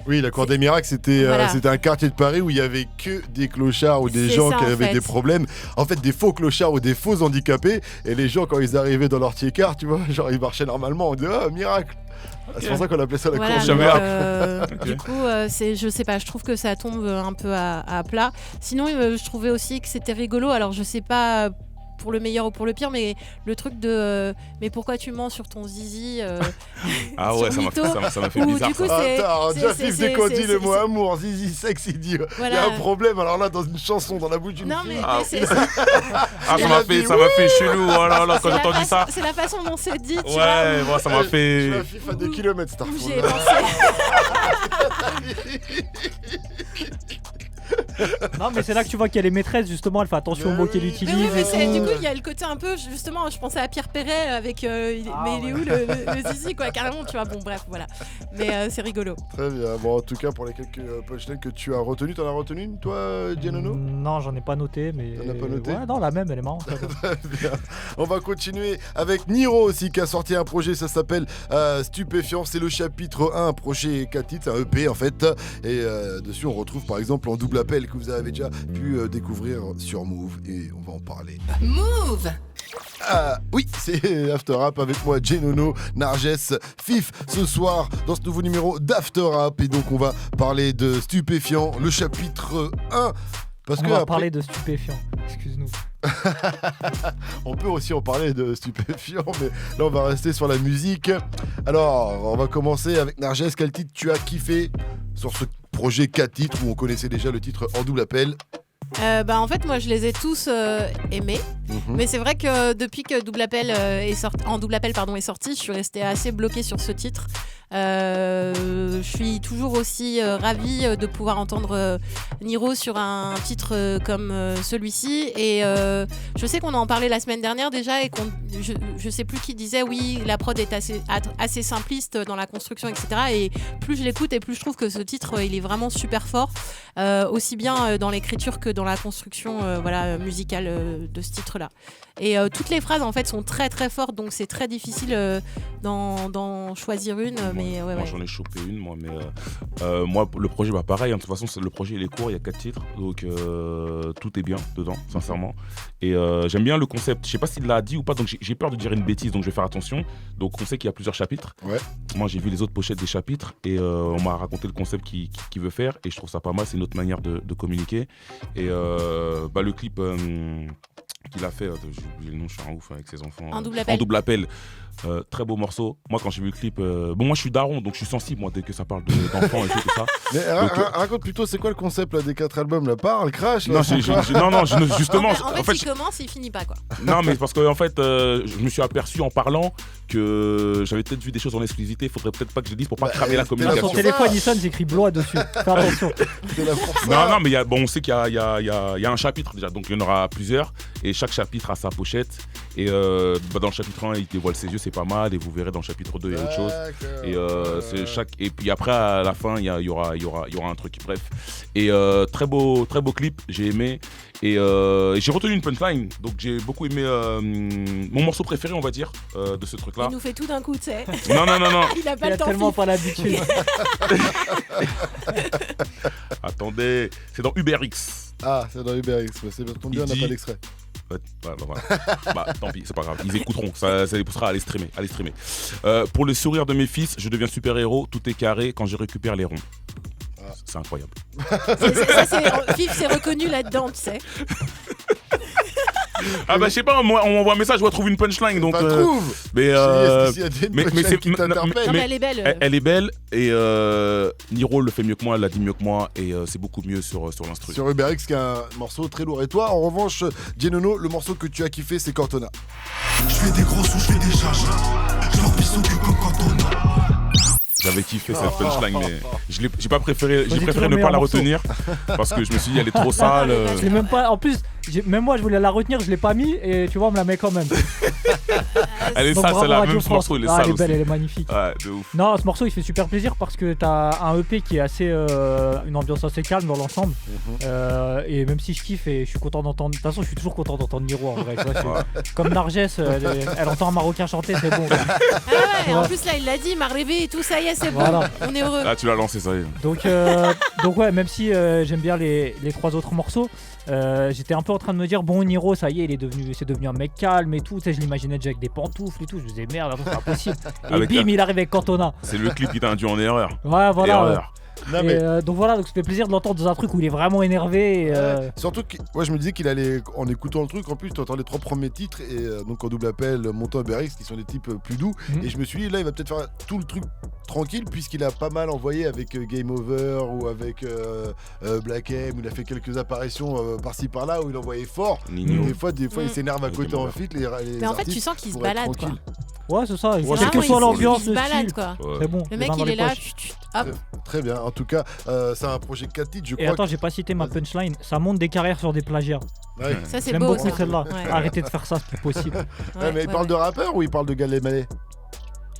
[SPEAKER 2] Oui, la Cour des Miracles, c'était un quartier de Paris où il y avait que des clochards ou des gens qui avaient des problèmes. En fait, des faux clochards ou des faux handicapés. Et les gens, quand ils arrivaient dans leur tiers-car, tu vois, genre ils marchaient normalement. On disait « Oh, miracle !» C'est pour ça qu'on appelait ça la Cour des Miracles.
[SPEAKER 1] Du coup, je sais pas, je trouve que ça tombe un peu à plat. Sinon, je trouvais aussi que c'était rigolo. Alors, je sais pas pour le meilleur ou pour le pire, mais le truc de mais pourquoi tu mens sur ton zizi
[SPEAKER 4] ah ouais, ça m'a fait bizarre.
[SPEAKER 1] Du coup,
[SPEAKER 2] déjà Fif, dès qu'on dit le mot amour, zizi, sexe, il dit il y a un problème. Alors là, dans une chanson, dans la bouche d'une fille.
[SPEAKER 4] Ça m'a fait chelou. Oh là là, quand j'ai entendu ça.
[SPEAKER 1] C'est la façon dont c'est dit.
[SPEAKER 4] Ouais, moi ça m'a fait.
[SPEAKER 2] Je suis un Fif à 2 km, Starfall.
[SPEAKER 1] J'ai pensé.
[SPEAKER 3] Non, mais c'est là que tu vois qu'il y a les maîtresses, justement, elle fait attention aux mots qu'elle utilise.
[SPEAKER 1] Du coup, il y a le côté un peu, justement, je pensais à Pierre Perret avec. Mais il est où le zizi, quoi, carrément, tu vois. Bon, bref, voilà. Mais c'est rigolo.
[SPEAKER 2] Très bien. Bon, en tout cas, pour les quelques punchlines que tu as retenues, t'en as retenu une, toi, Gianono ?
[SPEAKER 3] Non, j'en ai pas noté, mais.
[SPEAKER 2] T'en as pas noté ?
[SPEAKER 3] Ouais, non, la même, elle est marrante.
[SPEAKER 2] Très bien. On va continuer avec Niro aussi, qui a sorti un projet, ça s'appelle Stupéfiant. C'est le chapitre 1, un projet 4 titres, c'est un EP en fait. Et dessus, on retrouve par exemple en double appel que vous avez déjà pu découvrir sur Move et on va en parler.
[SPEAKER 7] Move.
[SPEAKER 2] Oui, c'est After Rap avec moi, Gianono, Narges, Fif ce soir dans ce nouveau numéro d'After Rap et donc on va parler de Stupéfiant, le chapitre 1. Parce
[SPEAKER 3] on va parler de Stupéfiant, excuse-nous.
[SPEAKER 2] On peut aussi en parler de Stupéfiant, mais là on va rester sur la musique. Alors, on va commencer avec Narges. Quel titre tu as kiffé sur ce projet 4 titres où on connaissait déjà le titre en double appel?
[SPEAKER 1] En fait, moi, je les ai tous aimés. Mais c'est vrai que depuis que Double Appel en double appel est sorti, je suis restée assez bloquée sur ce titre. Je suis toujours aussi ravie de pouvoir entendre Niro sur un titre comme celui-ci. Et je sais qu'on en parlait la semaine dernière déjà et je sais plus qui disait oui, la prod est assez simpliste dans la construction, etc. Et plus je l'écoute et plus je trouve que ce titre il est vraiment super fort, aussi bien dans l'écriture que dans la construction musicale de ce titre-là. Et toutes les phrases en fait sont très très fortes, donc c'est très difficile d'en choisir une. Mais
[SPEAKER 4] moi j'en ai chopé une, moi le projet pareil, hein, de toute façon le projet il est court, il y a 4 titres, donc tout est bien dedans, sincèrement. Et j'aime bien le concept, je sais pas s'il l'a dit ou pas, donc j'ai peur de dire une bêtise, donc je vais faire attention. Donc on sait qu'il y a plusieurs chapitres. Ouais. Moi j'ai vu les autres pochettes des chapitres et on m'a raconté le concept qu'il veut faire et je trouve ça pas mal, c'est une autre manière de communiquer. Et le clip qu'il a fait, j'ai oublié le nom, je suis un ouf avec ses enfants.
[SPEAKER 1] En double appel.
[SPEAKER 4] En double appel. Très beau morceau. Moi, quand j'ai vu le clip, moi je suis daron, donc je suis sensible moi, dès que ça parle d'enfants et tout ça.
[SPEAKER 2] Mais raconte plutôt, c'est quoi le concept là, des 4 albums là? Parle, crash là,
[SPEAKER 4] non, justement.
[SPEAKER 1] En fait, il commence et il finit pas quoi.
[SPEAKER 4] Non, mais parce que en fait, je me suis aperçu en parlant que j'avais peut-être vu des choses en exclusivité. Il faudrait peut-être pas que je le dise pour pas cramer la communication.
[SPEAKER 3] Sur ton téléphone, il sonne, j'écris Blois dessus. Fais attention.
[SPEAKER 4] Non, mais on sait qu'il y a un chapitre déjà, donc il y en aura plusieurs et chaque chapitre a sa pochette. Et dans le chapitre 1, il dévoile ses yeux, c'est pas mal, et vous verrez dans le chapitre 2, il y a autre chose. Et et puis après, à la fin, il y aura un truc, bref. Et très beau clip, j'ai aimé. Et j'ai retenu une punchline, donc j'ai beaucoup aimé mon morceau préféré, on va dire, de ce truc-là.
[SPEAKER 1] Il nous fait tout d'un coup, tu sais.
[SPEAKER 4] Non.
[SPEAKER 1] Il a pas le temps.
[SPEAKER 3] Tellement pas l'habitude.
[SPEAKER 4] Attendez, c'est dans UberX.
[SPEAKER 2] Ah, c'est dans UberX, c'est bien, on n'a pas l'extrait.
[SPEAKER 4] Tant pis, c'est pas grave, ils écouteront, ça les poussera à aller streamer. Pour le sourire de mes fils, je deviens super-héros, tout est carré quand je récupère les ronds. C'est incroyable.
[SPEAKER 1] Fif s'est reconnu là-dedans, tu sais.
[SPEAKER 4] Je sais pas, moi on m'envoie un message, je dois trouver une punchline donc.
[SPEAKER 2] Trouve.
[SPEAKER 4] Mais
[SPEAKER 1] elle est belle.
[SPEAKER 4] Elle est belle et Niro le fait mieux que moi, elle l'a dit mieux que moi et c'est beaucoup mieux sur l'instru.
[SPEAKER 2] Sur UberX, qui est un morceau très lourd. Et toi, en revanche, Gianono, le morceau que tu as kiffé, c'est Cortona.
[SPEAKER 8] Je fais des gros sous, je fais des chajas. Je leur pisse au cul comme Cortona.
[SPEAKER 4] J'avais kiffé cette punchline, mais j'ai préféré ne pas la retenir parce que je me suis dit elle est trop sale.
[SPEAKER 3] C'est même pas. En plus, Même moi, je voulais la retenir, je l'ai pas mis et tu vois, on me la met quand même.
[SPEAKER 4] Elle est
[SPEAKER 3] Donc,
[SPEAKER 4] sale,
[SPEAKER 3] bravo
[SPEAKER 4] celle-là.
[SPEAKER 3] Radio
[SPEAKER 4] Même ce
[SPEAKER 3] France.
[SPEAKER 4] morceau, il est
[SPEAKER 3] Ah,
[SPEAKER 4] sale
[SPEAKER 3] elle est belle,
[SPEAKER 4] aussi.
[SPEAKER 3] elle est magnifique.
[SPEAKER 4] Ouais, de ouf.
[SPEAKER 3] Non, ce morceau il fait super plaisir parce que t'as un EP qui est assez une ambiance assez calme dans l'ensemble. Et même si je kiffe et je suis content d'entendre. De toute façon, je suis toujours content d'entendre Niro en vrai. Tu vois, comme Narges, elle entend un Marocain chanter, c'est bon.
[SPEAKER 1] Ah ouais, et en plus là il l'a dit, il m'a rêvé et tout, ça y est, c'est bon,
[SPEAKER 3] Voilà.
[SPEAKER 1] on est heureux.
[SPEAKER 4] Là, tu l'as lancé, ça y est.
[SPEAKER 3] Donc ouais, même si j'aime bien les 3 autres morceaux, j'étais un peu en train de me dire bon, Niro, ça y est, c'est devenu un mec calme et tout. Tu sais, je l'imaginais déjà avec des pantoufles et tout. Je me disais merde, attends, c'est pas possible. Et
[SPEAKER 4] Avec
[SPEAKER 3] bim, il arrive avec Cantona.
[SPEAKER 4] C'est le clip qui t'a induit en erreur.
[SPEAKER 3] Ouais, voilà.
[SPEAKER 4] Erreur.
[SPEAKER 2] Non,
[SPEAKER 3] Et,
[SPEAKER 2] mais...
[SPEAKER 3] donc voilà, donc ça fait plaisir de l'entendre dans un truc où il est vraiment énervé.
[SPEAKER 2] Surtout que moi je me disais qu'il allait, en écoutant le truc, en plus tu entends les 3 premiers titres et donc en double appel Montant et Berix qui sont des types plus doux et je me suis dit là il va peut-être faire tout le truc tranquille puisqu'il a pas mal envoyé avec Game Over ou avec Black M, où il a fait quelques apparitions par-ci par-là où il envoyait fort.
[SPEAKER 4] Nino.
[SPEAKER 2] Des fois il s'énerve à côté en fit
[SPEAKER 1] Mais en fait tu sens qu'il se balade quoi.
[SPEAKER 3] Ouais, c'est ça.
[SPEAKER 2] Ouais,
[SPEAKER 3] Quelle que soit l'ambiance,
[SPEAKER 1] il
[SPEAKER 3] le
[SPEAKER 1] se balade
[SPEAKER 3] style,
[SPEAKER 1] quoi.
[SPEAKER 3] c'est bon.
[SPEAKER 1] Le
[SPEAKER 3] les
[SPEAKER 1] mec
[SPEAKER 3] mains dans
[SPEAKER 1] il
[SPEAKER 3] les
[SPEAKER 1] est là,
[SPEAKER 3] poches.
[SPEAKER 1] hop.
[SPEAKER 2] Très bien, en tout cas c'est un projet 4 titres je
[SPEAKER 3] Et
[SPEAKER 2] crois.
[SPEAKER 3] attends, j'ai pas cité ma punchline. Ça monte des carrières sur des plagiats.
[SPEAKER 2] Ouais.
[SPEAKER 1] Ça c'est
[SPEAKER 3] J'aime
[SPEAKER 1] beau
[SPEAKER 3] beaucoup
[SPEAKER 1] ça.
[SPEAKER 3] celle-là.
[SPEAKER 1] Ouais.
[SPEAKER 3] Arrêtez de faire ça, c'est plus possible.
[SPEAKER 2] Ouais, mais il parle de rappeur ou il parle de Gad Malé?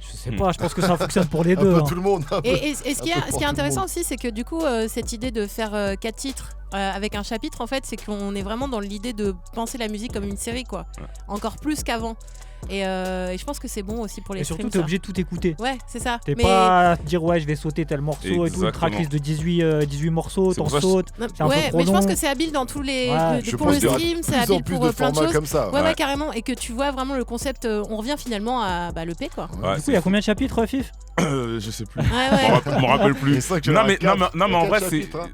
[SPEAKER 3] Je sais pas, je pense que ça fonctionne pour les
[SPEAKER 2] Un
[SPEAKER 3] deux.
[SPEAKER 2] peu
[SPEAKER 3] hein.
[SPEAKER 2] tout le monde.
[SPEAKER 1] Et ce qui
[SPEAKER 2] un peu pour
[SPEAKER 1] est
[SPEAKER 2] tout
[SPEAKER 1] intéressant
[SPEAKER 2] le
[SPEAKER 1] aussi, c'est que du coup, cette idée de faire 4 titres avec un chapitre, en fait, c'est qu'on est vraiment dans l'idée de penser la musique comme une série, quoi. Encore plus qu'avant. Et je pense que c'est bon aussi pour les
[SPEAKER 3] Et surtout,
[SPEAKER 1] streams.
[SPEAKER 3] t'es
[SPEAKER 1] ça.
[SPEAKER 3] obligé de tout écouter.
[SPEAKER 1] Ouais, c'est ça.
[SPEAKER 3] T'es
[SPEAKER 1] Mais-
[SPEAKER 3] pas à te dire ouais, je vais sauter tel morceau et tout. Une
[SPEAKER 4] Exactement.
[SPEAKER 3] tracklist de 18 morceaux,
[SPEAKER 4] C'est
[SPEAKER 3] t'en
[SPEAKER 4] pour ça que
[SPEAKER 3] sautes.
[SPEAKER 1] Non,
[SPEAKER 3] C'est un peu
[SPEAKER 1] ouais,
[SPEAKER 3] trop
[SPEAKER 1] mais je pense
[SPEAKER 3] long.
[SPEAKER 1] que c'est habile dans tous les.
[SPEAKER 3] Ouais,
[SPEAKER 2] Je
[SPEAKER 1] pour
[SPEAKER 2] pense
[SPEAKER 1] le
[SPEAKER 2] qu'il y aura
[SPEAKER 1] stream, c'est
[SPEAKER 2] plus en
[SPEAKER 1] habile
[SPEAKER 2] plus
[SPEAKER 1] pour
[SPEAKER 2] de
[SPEAKER 1] plein de
[SPEAKER 2] formats
[SPEAKER 1] choses.
[SPEAKER 2] comme ça.
[SPEAKER 1] Ouais, carrément. Et que tu vois vraiment le concept, on revient finalement à l'EP, quoi.
[SPEAKER 4] Ouais,
[SPEAKER 3] Du coup, il y a combien de chapitres, Fif?
[SPEAKER 4] je sais plus.
[SPEAKER 1] Ouais,
[SPEAKER 4] Je m'en rappelle plus.
[SPEAKER 2] Et ça, que
[SPEAKER 4] Non,
[SPEAKER 2] il y
[SPEAKER 4] mais,
[SPEAKER 2] en a
[SPEAKER 4] non, mais en
[SPEAKER 2] quatre
[SPEAKER 4] vrai, c'est.
[SPEAKER 2] chapitres, hein.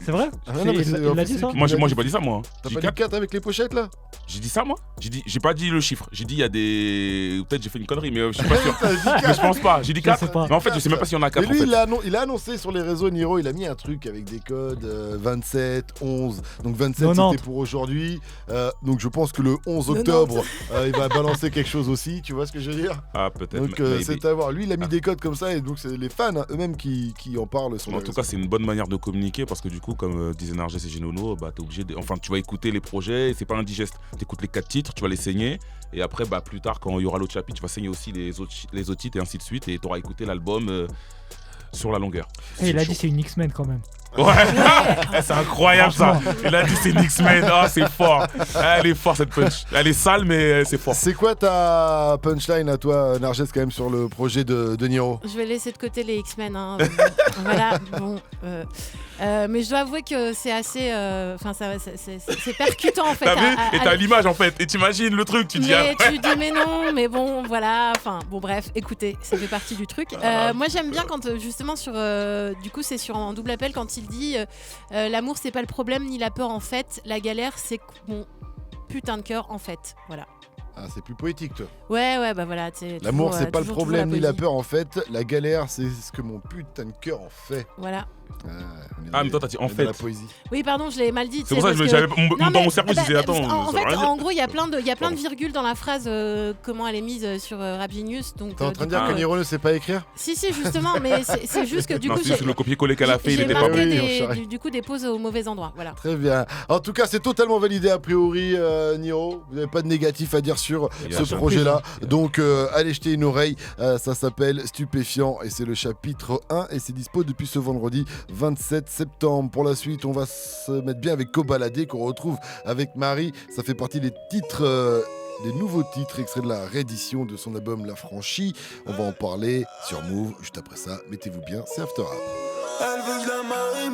[SPEAKER 3] C'est vrai?
[SPEAKER 2] Ah, non, mais c'est
[SPEAKER 3] Il l'a dit ça?
[SPEAKER 2] officiel.
[SPEAKER 4] Moi, j'ai pas dit ça, moi.
[SPEAKER 2] T'as
[SPEAKER 4] J'ai
[SPEAKER 2] pas dit 4 avec les pochettes là?
[SPEAKER 4] J'ai dit ça, moi? J'ai pas dit le chiffre. J'ai dit il y a des. Peut-être j'ai fait une connerie, mais je suis pas sûr.
[SPEAKER 2] T'as dit
[SPEAKER 4] Mais
[SPEAKER 2] quatre.
[SPEAKER 4] je pense pas. J'ai dit
[SPEAKER 3] Je
[SPEAKER 4] 4.
[SPEAKER 3] sais pas.
[SPEAKER 4] Mais en fait, je sais même pas s'il y en a 4.
[SPEAKER 2] Et lui, il a annoncé sur les réseaux Niro, il a mis un truc avec des codes 27, 11. Donc 27
[SPEAKER 3] 90.
[SPEAKER 2] c'était pour aujourd'hui. Donc je pense que le 11 octobre, il va balancer quelque chose aussi. Tu vois ce que je veux dire?
[SPEAKER 4] Ah, peut-être.
[SPEAKER 2] Donc
[SPEAKER 4] maybe.
[SPEAKER 2] c'est à voir. Lui, il a mis des codes comme ça et donc c'est les fans eux-mêmes qui en parlent sur les
[SPEAKER 4] En tout
[SPEAKER 2] réseaux.
[SPEAKER 4] cas, c'est une bonne manière de communiquer parce que du coup, comme disait Narges et Genono, bah, t'es obligé de. Enfin, tu vas écouter les projets, et c'est pas indigeste. T'écoutes les 4 titres, tu vas les saigner, et après, bah, plus tard, quand il y aura l'autre chapitre, tu vas saigner aussi les autres titres et ainsi de suite, et t'auras écouté l'album sur la longueur.
[SPEAKER 3] Et il a
[SPEAKER 4] chaud.
[SPEAKER 3] dit c'est une X-Men quand même.
[SPEAKER 4] Ouais, c'est incroyable ça. Il a dit c'est X-Men, ah, c'est fort. Elle est forte cette punch. Elle est sale, mais c'est fort.
[SPEAKER 2] C'est quoi ta punchline à toi, Narges, quand même, sur le projet de Niro?
[SPEAKER 1] Je vais laisser de côté les X-Men. Hein. Voilà, bon. Mais je dois avouer que c'est assez. Enfin, c'est percutant en fait.
[SPEAKER 4] T'as vu? Et t'as l'image en fait. Et t'imagines le truc, tu dis.
[SPEAKER 1] Mais tu dis mais non, mais bon, voilà. Enfin, bon, bref, écoutez, ça fait partie du truc. Moi, j'aime bien quand justement sur. Du coup, c'est sur un double appel quand il dit l'amour, c'est pas le problème ni la peur en fait. La galère, c'est mon putain de cœur en fait. Voilà.
[SPEAKER 2] Ah, c'est plus poétique, toi.
[SPEAKER 1] Ouais, bah voilà.
[SPEAKER 2] L'amour,
[SPEAKER 1] toujours,
[SPEAKER 2] c'est pas le
[SPEAKER 1] toujours
[SPEAKER 2] problème
[SPEAKER 1] la
[SPEAKER 2] ni la
[SPEAKER 1] poésie.
[SPEAKER 2] peur en fait. La galère, c'est ce que mon putain de cœur en fait.
[SPEAKER 1] Voilà.
[SPEAKER 4] Ah, mais toi, t'as dit en fait.
[SPEAKER 2] La poésie.
[SPEAKER 1] Oui, pardon, je l'ai mal dit.
[SPEAKER 4] C'est pour ça que dans mon cerveau, je disais attends.
[SPEAKER 1] En
[SPEAKER 4] ça veut
[SPEAKER 1] fait,
[SPEAKER 4] rien dire.
[SPEAKER 1] en gros, il y a plein de virgules dans la phrase. Comment elle est mise sur Rap Genius. Donc,
[SPEAKER 2] T'es en train de dire que Niro ne sait pas écrire?
[SPEAKER 1] Si, justement, mais c'est juste que du
[SPEAKER 4] Non,
[SPEAKER 1] coup,
[SPEAKER 4] c'est juste le copier-coller qu'elle a fait, il
[SPEAKER 1] j'ai
[SPEAKER 4] était pas
[SPEAKER 1] marqué
[SPEAKER 4] bon.
[SPEAKER 1] du coup des pauses au mauvais endroit. Voilà.
[SPEAKER 2] Très bien. En tout cas, c'est totalement validé a priori, Niro. Vous n'avez pas de négatif à dire sur ce projet-là. Donc, allez jeter une oreille. Ça s'appelle Stupéfiant et c'est le chapitre 1 et c'est dispo depuis ce vendredi 27 septembre. Pour la suite, on va se mettre bien avec Cobaladé qu'on retrouve avec Marie. Ça fait partie des titres. Des nouveaux titres extraits de la réédition de son album La Franchie. On va en parler sur Move. Juste après ça, mettez-vous bien, c'est After Rap.
[SPEAKER 6] Elle veut que je la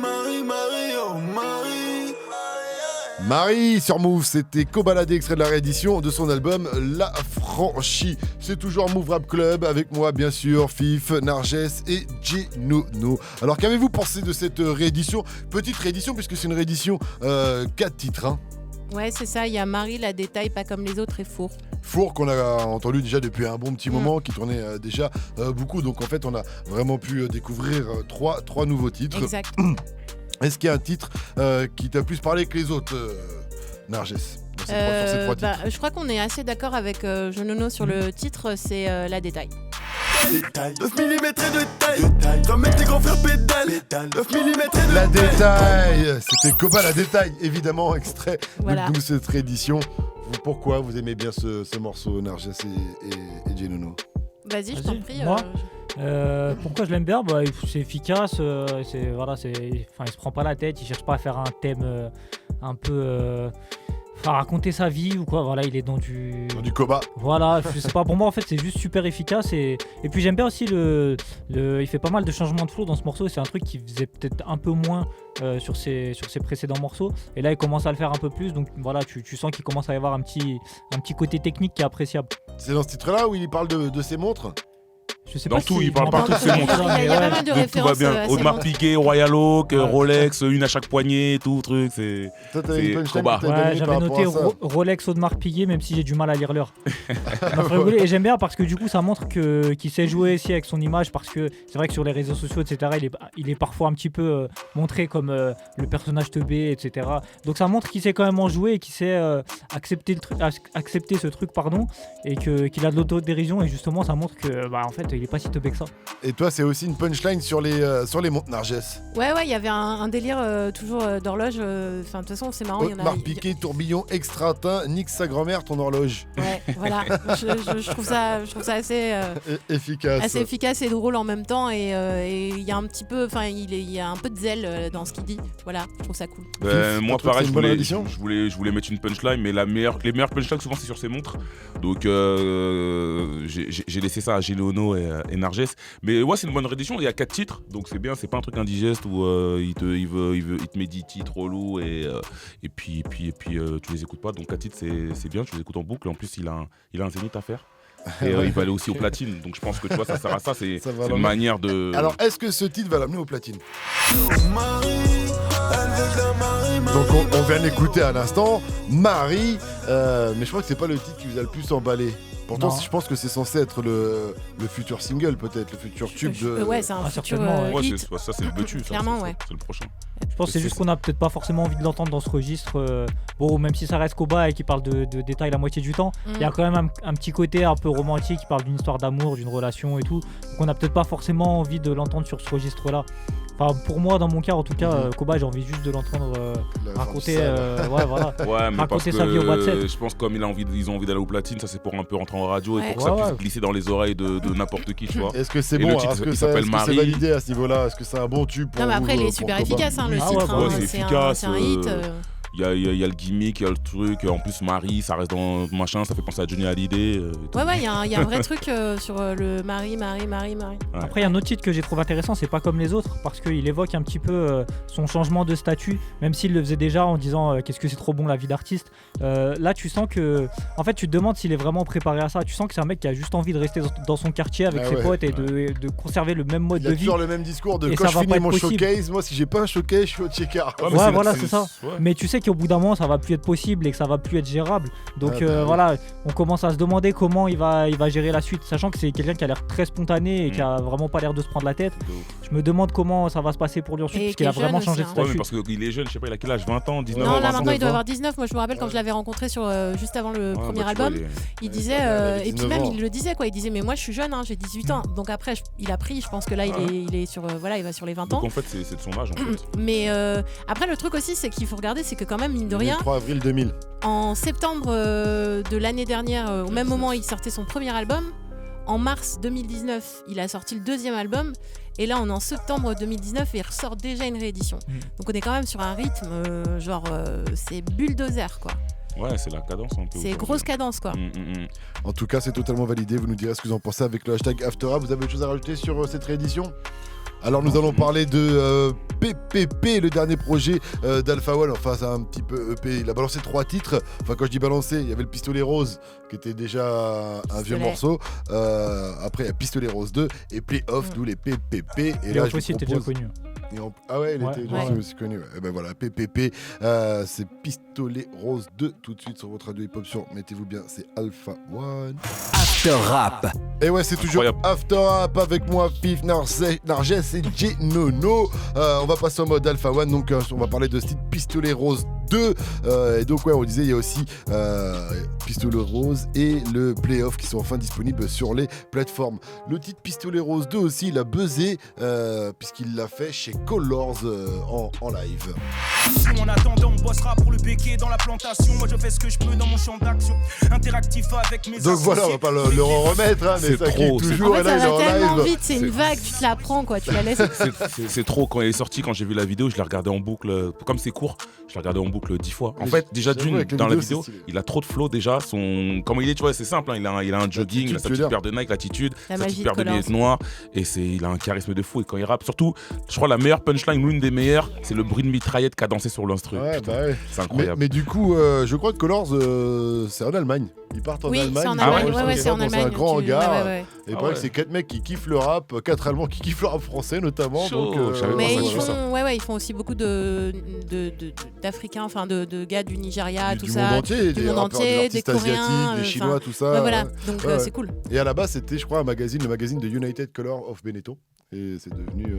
[SPEAKER 6] marie, oh Marie.
[SPEAKER 2] Marie sur Move, c'était Cobaladé, extrait de la réédition de son album La Franchie. C'est toujours Move Rap Club avec moi bien sûr, Fif, Narges et Genono. Alors qu'avez-vous pensé de cette réédition? Petite réédition puisque c'est une réédition 4 titres. Hein.
[SPEAKER 1] Ouais, c'est ça. Il y a Marie, la détail, pas comme les autres, et Four.
[SPEAKER 2] Four qu'on a entendu déjà depuis un bon petit moment, qui tournait déjà beaucoup. Donc en fait, on a vraiment pu découvrir trois nouveaux titres.
[SPEAKER 1] Exact.
[SPEAKER 2] Est-ce qu'il y a un titre qui t'a plus parlé que les autres, Narges, sur ces trois titres?
[SPEAKER 1] Je crois qu'on est assez d'accord avec Genono sur le titre, c'est La détail.
[SPEAKER 6] taille. 9 mm de taille. Comme mettre tes grands frères pédale. 9 mm de
[SPEAKER 2] La détail. C'était Koba la détail, évidemment, extrait
[SPEAKER 1] Voilà.
[SPEAKER 2] de cette réédition. Pourquoi vous aimez bien ce morceau, Narges et Genono?
[SPEAKER 1] Vas-y, je t'en prie.
[SPEAKER 3] Moi pourquoi je l'aime bien, c'est efficace, il se prend pas la tête, il cherche pas à faire un thème un peu raconter sa vie ou quoi, voilà, il est dans du
[SPEAKER 2] Koba.
[SPEAKER 3] Voilà, je sais pas, pour moi en fait c'est juste super efficace et puis j'aime bien aussi il fait pas mal de changements de flow dans ce morceau, c'est un truc qu'il faisait peut-être un peu moins sur ses précédents morceaux et là il commence à le faire un peu plus, donc voilà, tu sens qu'il commence à y avoir un petit côté technique qui est appréciable.
[SPEAKER 2] C'est dans ce titre-là où il parle de ses montres?
[SPEAKER 3] Je sais
[SPEAKER 4] Dans
[SPEAKER 3] pas
[SPEAKER 4] tout,
[SPEAKER 3] si
[SPEAKER 4] il parle partout de ses montres.
[SPEAKER 1] Il y a pas mal de
[SPEAKER 4] Donc tout va
[SPEAKER 1] références.
[SPEAKER 4] bien. Audemars Piguet, Royal Oak, Rolex, une à chaque poignée, tout truc. C'est Koba.
[SPEAKER 3] Ouais, j'avais noté Rolex Audemars Piguet, même si j'ai du mal à lire l'heure. Et j'aime bien parce que du coup ça montre qu'il sait jouer aussi avec son image, parce que c'est vrai que sur les réseaux sociaux, etc., il est parfois un petit peu montré comme le personnage teubé, etc. Donc ça montre qu'il sait quand même en jouer et qu'il sait accepter ce truc, et qu'il a de l'autodérision, et justement ça montre que en fait il est pas si teubé que ça.
[SPEAKER 2] Et toi, c'est aussi une punchline sur les montres, Narges?
[SPEAKER 1] Ouais, il y avait un délire toujours d'horloge. Enfin, de toute façon, c'est marrant.
[SPEAKER 2] Audemars Piguet, tourbillon extratin, nique sa grand-mère, ton horloge.
[SPEAKER 1] Ouais, voilà. je trouve ça assez
[SPEAKER 2] efficace.
[SPEAKER 1] Assez efficace et drôle en même temps. Et il y a un petit peu, il y a un peu de zèle dans ce qu'il dit. Voilà, je trouve ça cool.
[SPEAKER 2] Moi,
[SPEAKER 4] pareil, je voulais mettre une punchline, mais les meilleures punchlines souvent c'est sur ses montres. Donc j'ai laissé ça à Genono et Narges. Mais ouais, c'est une bonne réédition. Il y a 4 titres, donc c'est bien. C'est pas un truc indigeste où il te met 10 titres relous et puis tu les écoutes pas. Donc 4 titres, c'est bien. Tu les écoutes en boucle. En plus, il a un zénith à faire. Et il va aller aussi au platine. Donc je pense que tu vois, ça sert à ça. C'est une manière de.
[SPEAKER 2] Alors, est-ce que ce titre va l'amener au platine? Donc on vient de l'écouter à l'instant, Marie, mais je crois que c'est pas le titre qui vous a le plus emballé. Pourtant, je pense que c'est censé être le futur single, peut-être, le futur tube de...
[SPEAKER 1] Ouais, c'est un futur hit.
[SPEAKER 4] Ça, c'est le Betu,
[SPEAKER 1] clairement, ouais.
[SPEAKER 4] C'est le prochain.
[SPEAKER 3] Je pense que c'est juste qu'on a peut-être pas forcément envie de l'entendre dans ce registre. Bon, même si ça reste Koba et qui parle de détails la moitié du temps, il y a quand même un petit côté un peu romantique qui parle d'une histoire d'amour, d'une relation et tout. Donc on a peut-être pas forcément envie de l'entendre sur ce registre-là. Enfin, pour moi, dans mon cas, en tout cas, Koba, j'ai envie juste de l'entendre raconter, raconter sa vie au bas de set.
[SPEAKER 4] Je pense comme ils ont envie d'aller au platine, ça c'est pour un peu rentrer en radio et pour que ça puisse glisser dans les oreilles de n'importe qui, tu vois.
[SPEAKER 2] Est-ce que c'est bon? Est-ce que c'est validé à ce niveau-là? Est-ce que c'est un bon tube pour
[SPEAKER 1] Non, mais après, il est super efficace, le titre.
[SPEAKER 4] C'est efficace.
[SPEAKER 1] C'est un hit.
[SPEAKER 4] Il y a le gimmick, il y a le truc. En plus, Marie, ça reste dans machin, ça fait penser à Johnny Hallyday.
[SPEAKER 1] Ouais, il y a un vrai truc sur le Marie. Ouais.
[SPEAKER 3] Après, il y a un autre titre que j'ai trouvé intéressant, c'est pas comme les autres, parce qu'il évoque un petit peu son changement de statut, même s'il le faisait déjà en disant qu'est-ce que c'est trop bon la vie d'artiste. Là, tu sens que. En fait, tu te demandes s'il est vraiment préparé à ça. Tu sens que c'est un mec qui a juste envie de rester dans son quartier avec ses potes et de conserver le même mode de vie.
[SPEAKER 2] Il a toujours le même discours de quand je finis mon showcase, moi, si j'ai pas un showcase, je suis au checker.
[SPEAKER 3] Ouais, voilà, c'est ça. Mais tu sais qu'au bout d'un moment ça va plus être possible et que ça va plus être gérable, donc voilà, on commence à se demander comment il va gérer la suite, sachant que c'est quelqu'un qui a l'air très spontané et qui a vraiment pas l'air de se prendre la tête. Je me demande comment ça va se passer pour lui ensuite, parce qu'il a vraiment changé de statut.
[SPEAKER 4] Ouais, mais parce qu'il est jeune, je sais pas, il a quel âge, 20 ans, 19 ans?
[SPEAKER 1] Non, là maintenant il doit avoir 19. Moi je me rappelle quand je l'avais rencontré juste avant le premier album, il disait et puis même il le disait, il disait mais moi je suis jeune, j'ai 18 ans. Donc après il a pris, je pense que là il est sur il va sur les 20 ans.
[SPEAKER 4] Donc en fait c'est de son âge en fait.
[SPEAKER 1] Mais après le truc aussi c'est qu'il faut regarder, c'est que quand même mine de rien,
[SPEAKER 2] 3 avril 2000.
[SPEAKER 1] En septembre de l'année dernière, au même moment il sortait son premier album. En mars 2019, il a sorti le deuxième album. Et là, on est en septembre 2019 et il ressort déjà une réédition. Donc on est quand même sur un rythme, c'est bulldozer, quoi.
[SPEAKER 4] Ouais, c'est la cadence un peu.
[SPEAKER 1] C'est grosse cadence, quoi.
[SPEAKER 2] En tout cas, c'est totalement validé. Vous nous direz ce que vous en pensez avec le hashtag AfterRap. Vous avez autre chose à rajouter sur cette réédition? Alors nous allons parler de PPP, le dernier projet d'Alpha One. Enfin c'est un petit peu EP, il a balancé 3 titres. Enfin quand je dis balancé, il y avait le Pistolet Rose qui était déjà un vieux morceau. Après il y a Pistolet Rose 2 et Playoff, d'où les PPP. Et là je vous
[SPEAKER 3] était déjà connu.
[SPEAKER 2] Ah ouais, il était déjà aussi connu. Ouais. Et ben voilà, PPP, c'est Pistolet Rose 2 tout de suite sur votre radio hip-hop sur, mettez-vous bien, c'est Alpha One.
[SPEAKER 7] After Rap.
[SPEAKER 2] Et ouais, c'est toujours After Rap avec moi, Pif, Narges et Genono. On va passer en mode Alpha One, donc on va parler de ce titre Pistolet Rose 2. Et donc on disait il y a aussi Pistolet Rose et le Playoff qui sont enfin disponibles sur les plateformes. Le titre Pistolet Rose 2 aussi, il a buzzé puisqu'il l'a fait chez Colors en live.
[SPEAKER 7] En attendant, on bossera pour le béquet dans la plantation. Moi je fais ce que je peux dans mon champ d'action. Interactif avec mes
[SPEAKER 2] donc voilà, on va pas le remettre, hein, mais ça kiffe toujours.
[SPEAKER 1] En fait, ça va tellement
[SPEAKER 2] live.
[SPEAKER 1] vite, c'est une vague, tu te la prends, quoi, tu la laisses.
[SPEAKER 4] C'est trop. Quand elle est sortie, quand j'ai vu la vidéo, je l'ai regardée en boucle. Comme c'est court, je l'ai regardée en boucle 10 fois. En fait, déjà dans la vidéo, il a trop de flow déjà. Comment il est, tu vois, c'est simple. Hein, il a un jogging, il a sa petite paire de Nike, l'attitude, sa petite paire de lunettes noires, et il a un charisme de fou. Et quand il rappe, surtout, je crois la meilleure punchline, l'une des meilleures, c'est le bruit de mitraillette qu'a dansé sur l'instru.
[SPEAKER 2] Ouais, bah ouais.
[SPEAKER 4] C'est incroyable.
[SPEAKER 2] Mais du coup, je crois que Colors, c'est en Allemagne. Ils partent en Allemagne.
[SPEAKER 1] Oui, c'est en Allemagne.
[SPEAKER 2] Ouais,
[SPEAKER 1] c'est en Allemagne.
[SPEAKER 2] C'est un grand hangar.
[SPEAKER 1] Ouais.
[SPEAKER 2] Et pareil, c'est 4 mecs qui kiffent le rap, 4 Allemands qui kiffent le rap français notamment.
[SPEAKER 4] Chaud,
[SPEAKER 2] donc,
[SPEAKER 1] mais ils font aussi beaucoup d'Africains, enfin de gars du Nigeria, tout ça. Du monde entier, des Coréens,
[SPEAKER 2] des Chinois, tout ça.
[SPEAKER 1] Ouais, voilà, donc c'est cool.
[SPEAKER 2] Et à la base, c'était, je crois, le magazine de United Color of Benetton. Et c'est devenu.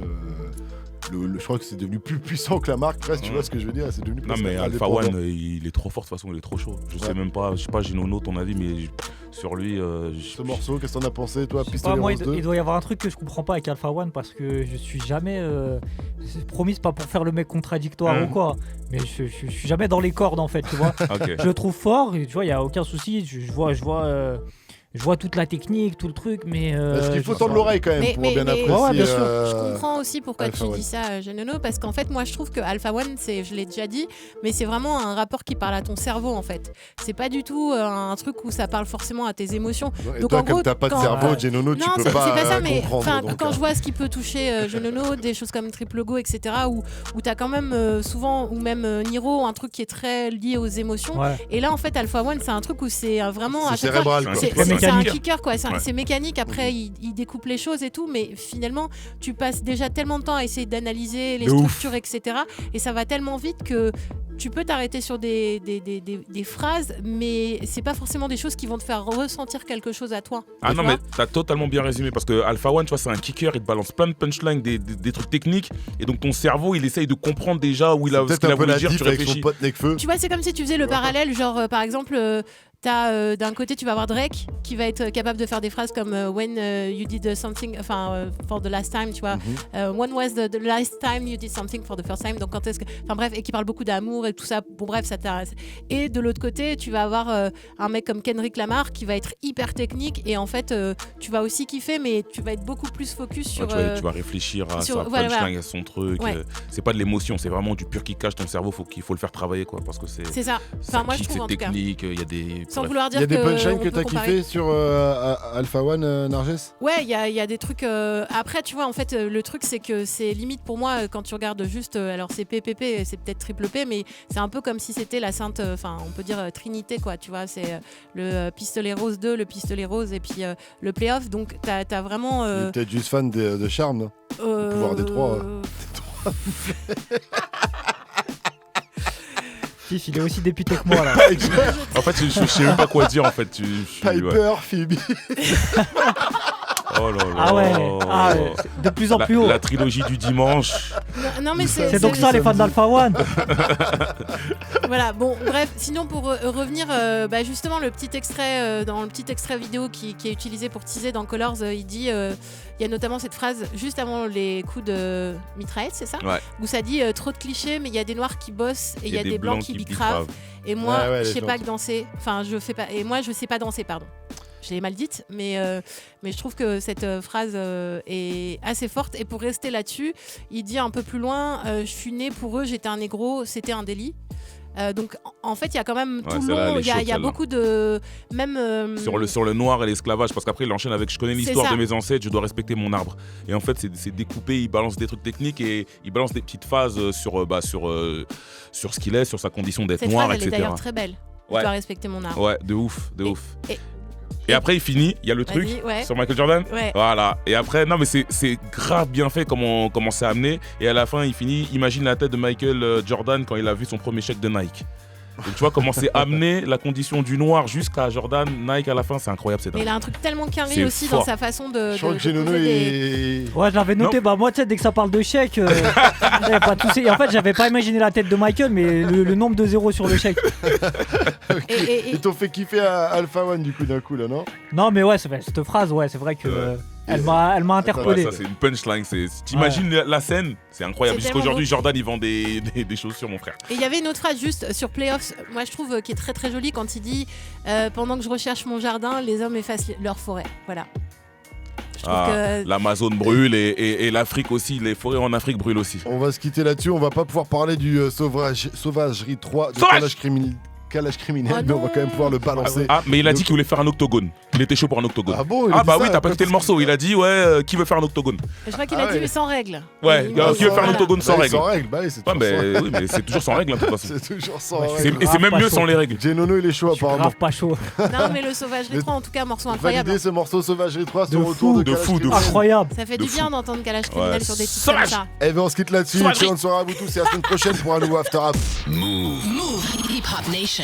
[SPEAKER 2] Je crois que c'est devenu plus puissant que la marque, presque, tu vois ce que je veux dire. C'est devenu
[SPEAKER 4] non, mais Alpha One, il est trop fort, de toute façon, il est trop chaud. Je sais même pas, Ginono, ton avis, mais sur lui.
[SPEAKER 2] Ce morceau, qu'est-ce que t'en as pensé, toi, Pistolet
[SPEAKER 3] Rose
[SPEAKER 2] 2
[SPEAKER 3] il doit y avoir un truc que je comprends pas avec Alpha One parce que je suis jamais. Promis, c'est pas pour faire le mec contradictoire ou quoi, mais je suis jamais dans les cordes en fait, tu vois.
[SPEAKER 4] Okay.
[SPEAKER 3] Je le trouve fort, et, tu vois, il y a aucun souci. Je vois toute la technique, tout le truc, mais.
[SPEAKER 2] Parce qu'il faut tendre l'oreille quand même pour bien apprécier.
[SPEAKER 3] Ouais, bien sûr.
[SPEAKER 1] Je comprends aussi pourquoi
[SPEAKER 2] Alpha
[SPEAKER 1] tu dis ça, Genono, parce qu'en fait, moi, je trouve que Alpha One, je l'ai déjà dit, mais c'est vraiment un rapport qui parle à ton cerveau, en fait. C'est pas du tout un truc où ça parle forcément à tes émotions.
[SPEAKER 2] Et
[SPEAKER 1] donc,
[SPEAKER 2] toi,
[SPEAKER 1] en
[SPEAKER 2] comme
[SPEAKER 1] gros,
[SPEAKER 2] t'as pas de cerveau, Genono, tu peux pas.
[SPEAKER 1] C'est pas ça, mais
[SPEAKER 2] comprendre.
[SPEAKER 1] quand je vois ce qui peut toucher Genono, des choses comme Triple Go, etc., où t'as quand même souvent, ou même Niro, un truc qui est très lié aux émotions. Ouais. Et là, en fait, Alpha One, c'est un truc où c'est vraiment.
[SPEAKER 2] C'est cérébral.
[SPEAKER 1] C'est un kicker, quoi. C'est mécanique, après il découpe les choses et tout, mais finalement tu passes déjà tellement de temps à essayer d'analyser les structures, etc. Et ça va tellement vite que tu peux t'arrêter sur des phrases, mais c'est pas forcément des choses qui vont te faire ressentir quelque chose à toi.
[SPEAKER 4] Ah non, mais t'as totalement bien résumé, parce que Alpha One, tu vois, c'est un kicker, il te balance plein de punchlines, des trucs techniques, et donc ton cerveau, il essaye de comprendre déjà où il a voulu dire, tu réfléchis.
[SPEAKER 1] Tu vois, c'est comme si tu faisais le parallèle, genre par exemple. T'as d'un côté tu vas avoir Drake qui va être capable de faire des phrases comme when you did something, for the last time, tu vois, when was the last time you did something for the first time, donc quand est-ce que, enfin bref, et qui parle beaucoup d'amour et tout ça, bon bref, ça t'intéresse. Et de l'autre côté tu vas avoir un mec comme Kendrick Lamar qui va être hyper technique, et en fait tu vas aussi kiffer, mais tu vas être beaucoup plus focus sur
[SPEAKER 4] tu vas réfléchir à sa punchline, à son truc, c'est pas de l'émotion, c'est vraiment du pur kickage, ton cerveau qu'il faut le faire travailler, quoi, parce que c'est
[SPEAKER 1] ça, enfin moi je trouve, en tout cas,
[SPEAKER 4] technique, il y a des.
[SPEAKER 1] Sans vouloir dire
[SPEAKER 2] il y a des punchlines que t'as kiffé sur Alpha One, Narges? Ouais,
[SPEAKER 1] il y a des trucs. Après, tu vois, en fait, le truc, c'est que c'est limite pour moi quand tu regardes juste. Alors, c'est PPP, c'est peut-être triple P, mais c'est un peu comme si c'était la sainte. Enfin, on peut dire Trinité, quoi. Tu vois, c'est le Pistolet Rose 2, le Pistolet Rose et puis le Playoff. Donc, t'as vraiment.
[SPEAKER 2] Peut-être juste fan de Charme, non? Le pouvoir des trois.
[SPEAKER 3] Il est aussi député que moi là.
[SPEAKER 4] En fait, je sais même pas quoi dire en fait.
[SPEAKER 2] Piper, Phoebe.
[SPEAKER 4] Oh là là.
[SPEAKER 3] Ah ouais. De plus en plus haut.
[SPEAKER 4] La trilogie du dimanche.
[SPEAKER 1] Non mais
[SPEAKER 3] c'est donc ça les fans d'Alpha One.
[SPEAKER 1] Voilà, bon bref, sinon pour revenir justement le petit extrait dans le petit extrait vidéo qui est utilisé pour teaser dans Colors, il dit il y a notamment cette phrase juste avant les coups de mitraillette, c'est ça, où ça dit trop de clichés, mais il y a des noirs qui bossent et il y a des blancs qui bicravent. Et moi je sais pas que danser, enfin je fais pas, et moi je sais pas danser, pardon. Je l'ai mal dite, mais je trouve que cette phrase est assez forte. Et pour rester là-dessus, il dit un peu plus loin, je suis né pour eux, j'étais un négro, c'était un délit. Donc en fait il y a quand même tout le long, il y a beaucoup de même
[SPEAKER 4] sur le noir et l'esclavage, parce qu'après il enchaîne avec je connais l'histoire de mes ancêtres, je dois respecter mon arbre, et en fait c'est découpé, il balance des trucs techniques et il balance des petites phases sur ce qu'il est, sur sa condition d'être noir,
[SPEAKER 1] phrase,
[SPEAKER 4] etc.
[SPEAKER 1] Elle est d'ailleurs très belle. Je dois respecter mon arbre.
[SPEAKER 4] Ouais, de ouf. Et après, il finit, il y a le truc sur Michael Jordan.
[SPEAKER 1] Ouais.
[SPEAKER 4] Voilà. Et après, non, mais c'est grave bien fait comment c'est amené. Et à la fin, il finit, imagine la tête de Michael Jordan quand il a vu son premier chèque de Nike. Donc, tu vois comment c'est amené la condition du noir jusqu'à Jordan, Nike à la fin, c'est incroyable.
[SPEAKER 1] Mais il a un truc tellement carré
[SPEAKER 4] C'est
[SPEAKER 1] aussi
[SPEAKER 4] fort.
[SPEAKER 1] dans sa façon de.
[SPEAKER 2] Je crois que Genono est.
[SPEAKER 3] Ouais, je l'avais noté. Bah, moi, tu sais, dès que ça parle de chèque, j'avais pas tout et en fait, j'avais pas imaginé la tête de Michael, mais le nombre de zéros sur le chèque.
[SPEAKER 2] Okay. Ils t'ont fait kiffer à Alpha One du coup d'un coup là, non?
[SPEAKER 3] Non, mais ouais, cette phrase, ouais, c'est vrai que. Elle m'a interpellé.
[SPEAKER 4] Ouais, ça c'est une punchline. T'imagines la scène, c'est incroyable. Jusqu'aujourd'hui, Jordan il vend des chaussures, mon frère.
[SPEAKER 1] Et il y avait une autre phrase juste sur Playoffs, moi je trouve qui est très très jolie quand il dit pendant que je recherche mon jardin, les hommes effacent leur forêt. Voilà. Je trouve que...
[SPEAKER 4] L'Amazone brûle et l'Afrique aussi, les forêts en Afrique brûlent aussi.
[SPEAKER 2] On va se quitter là-dessus, on va pas pouvoir parler du Sauvagerie 3 de Calage criminel, mais on va quand même pouvoir le balancer.
[SPEAKER 4] Mais il a dit qu'il voulait faire un octogone. Il était chaud pour un octogone.
[SPEAKER 2] Ah bon?
[SPEAKER 4] Ah bah oui, t'as pas écouté le morceau. Il a dit qui veut faire un octogone.
[SPEAKER 1] Je crois qu'il a dit mais sans règles.
[SPEAKER 4] Ouais, qui veut faire un octogone sans règles.
[SPEAKER 2] Sans règles, bah oui, c'est toujours
[SPEAKER 4] oui, mais c'est toujours sans règles de toute façon.
[SPEAKER 2] C'est toujours sans règles.
[SPEAKER 4] Et c'est même mieux sans les règles.
[SPEAKER 2] Genono il est chaud apparemment.
[SPEAKER 3] Grave pas chaud.
[SPEAKER 1] Non mais le Sauvagerie 3 en tout cas morceau incroyable.
[SPEAKER 2] Validé ce morceau Sauvagerie 3 sur retour de fou.
[SPEAKER 3] Incroyable.
[SPEAKER 1] Ça fait du bien d'entendre Calage criminel sur des titres comme ça.
[SPEAKER 2] Eh ben on se quitte là-dessus. Excellente soirée à vous tous et à la semaine prochaine pour un nouveau After Rap.
[SPEAKER 9] Move Hip Hop Nation.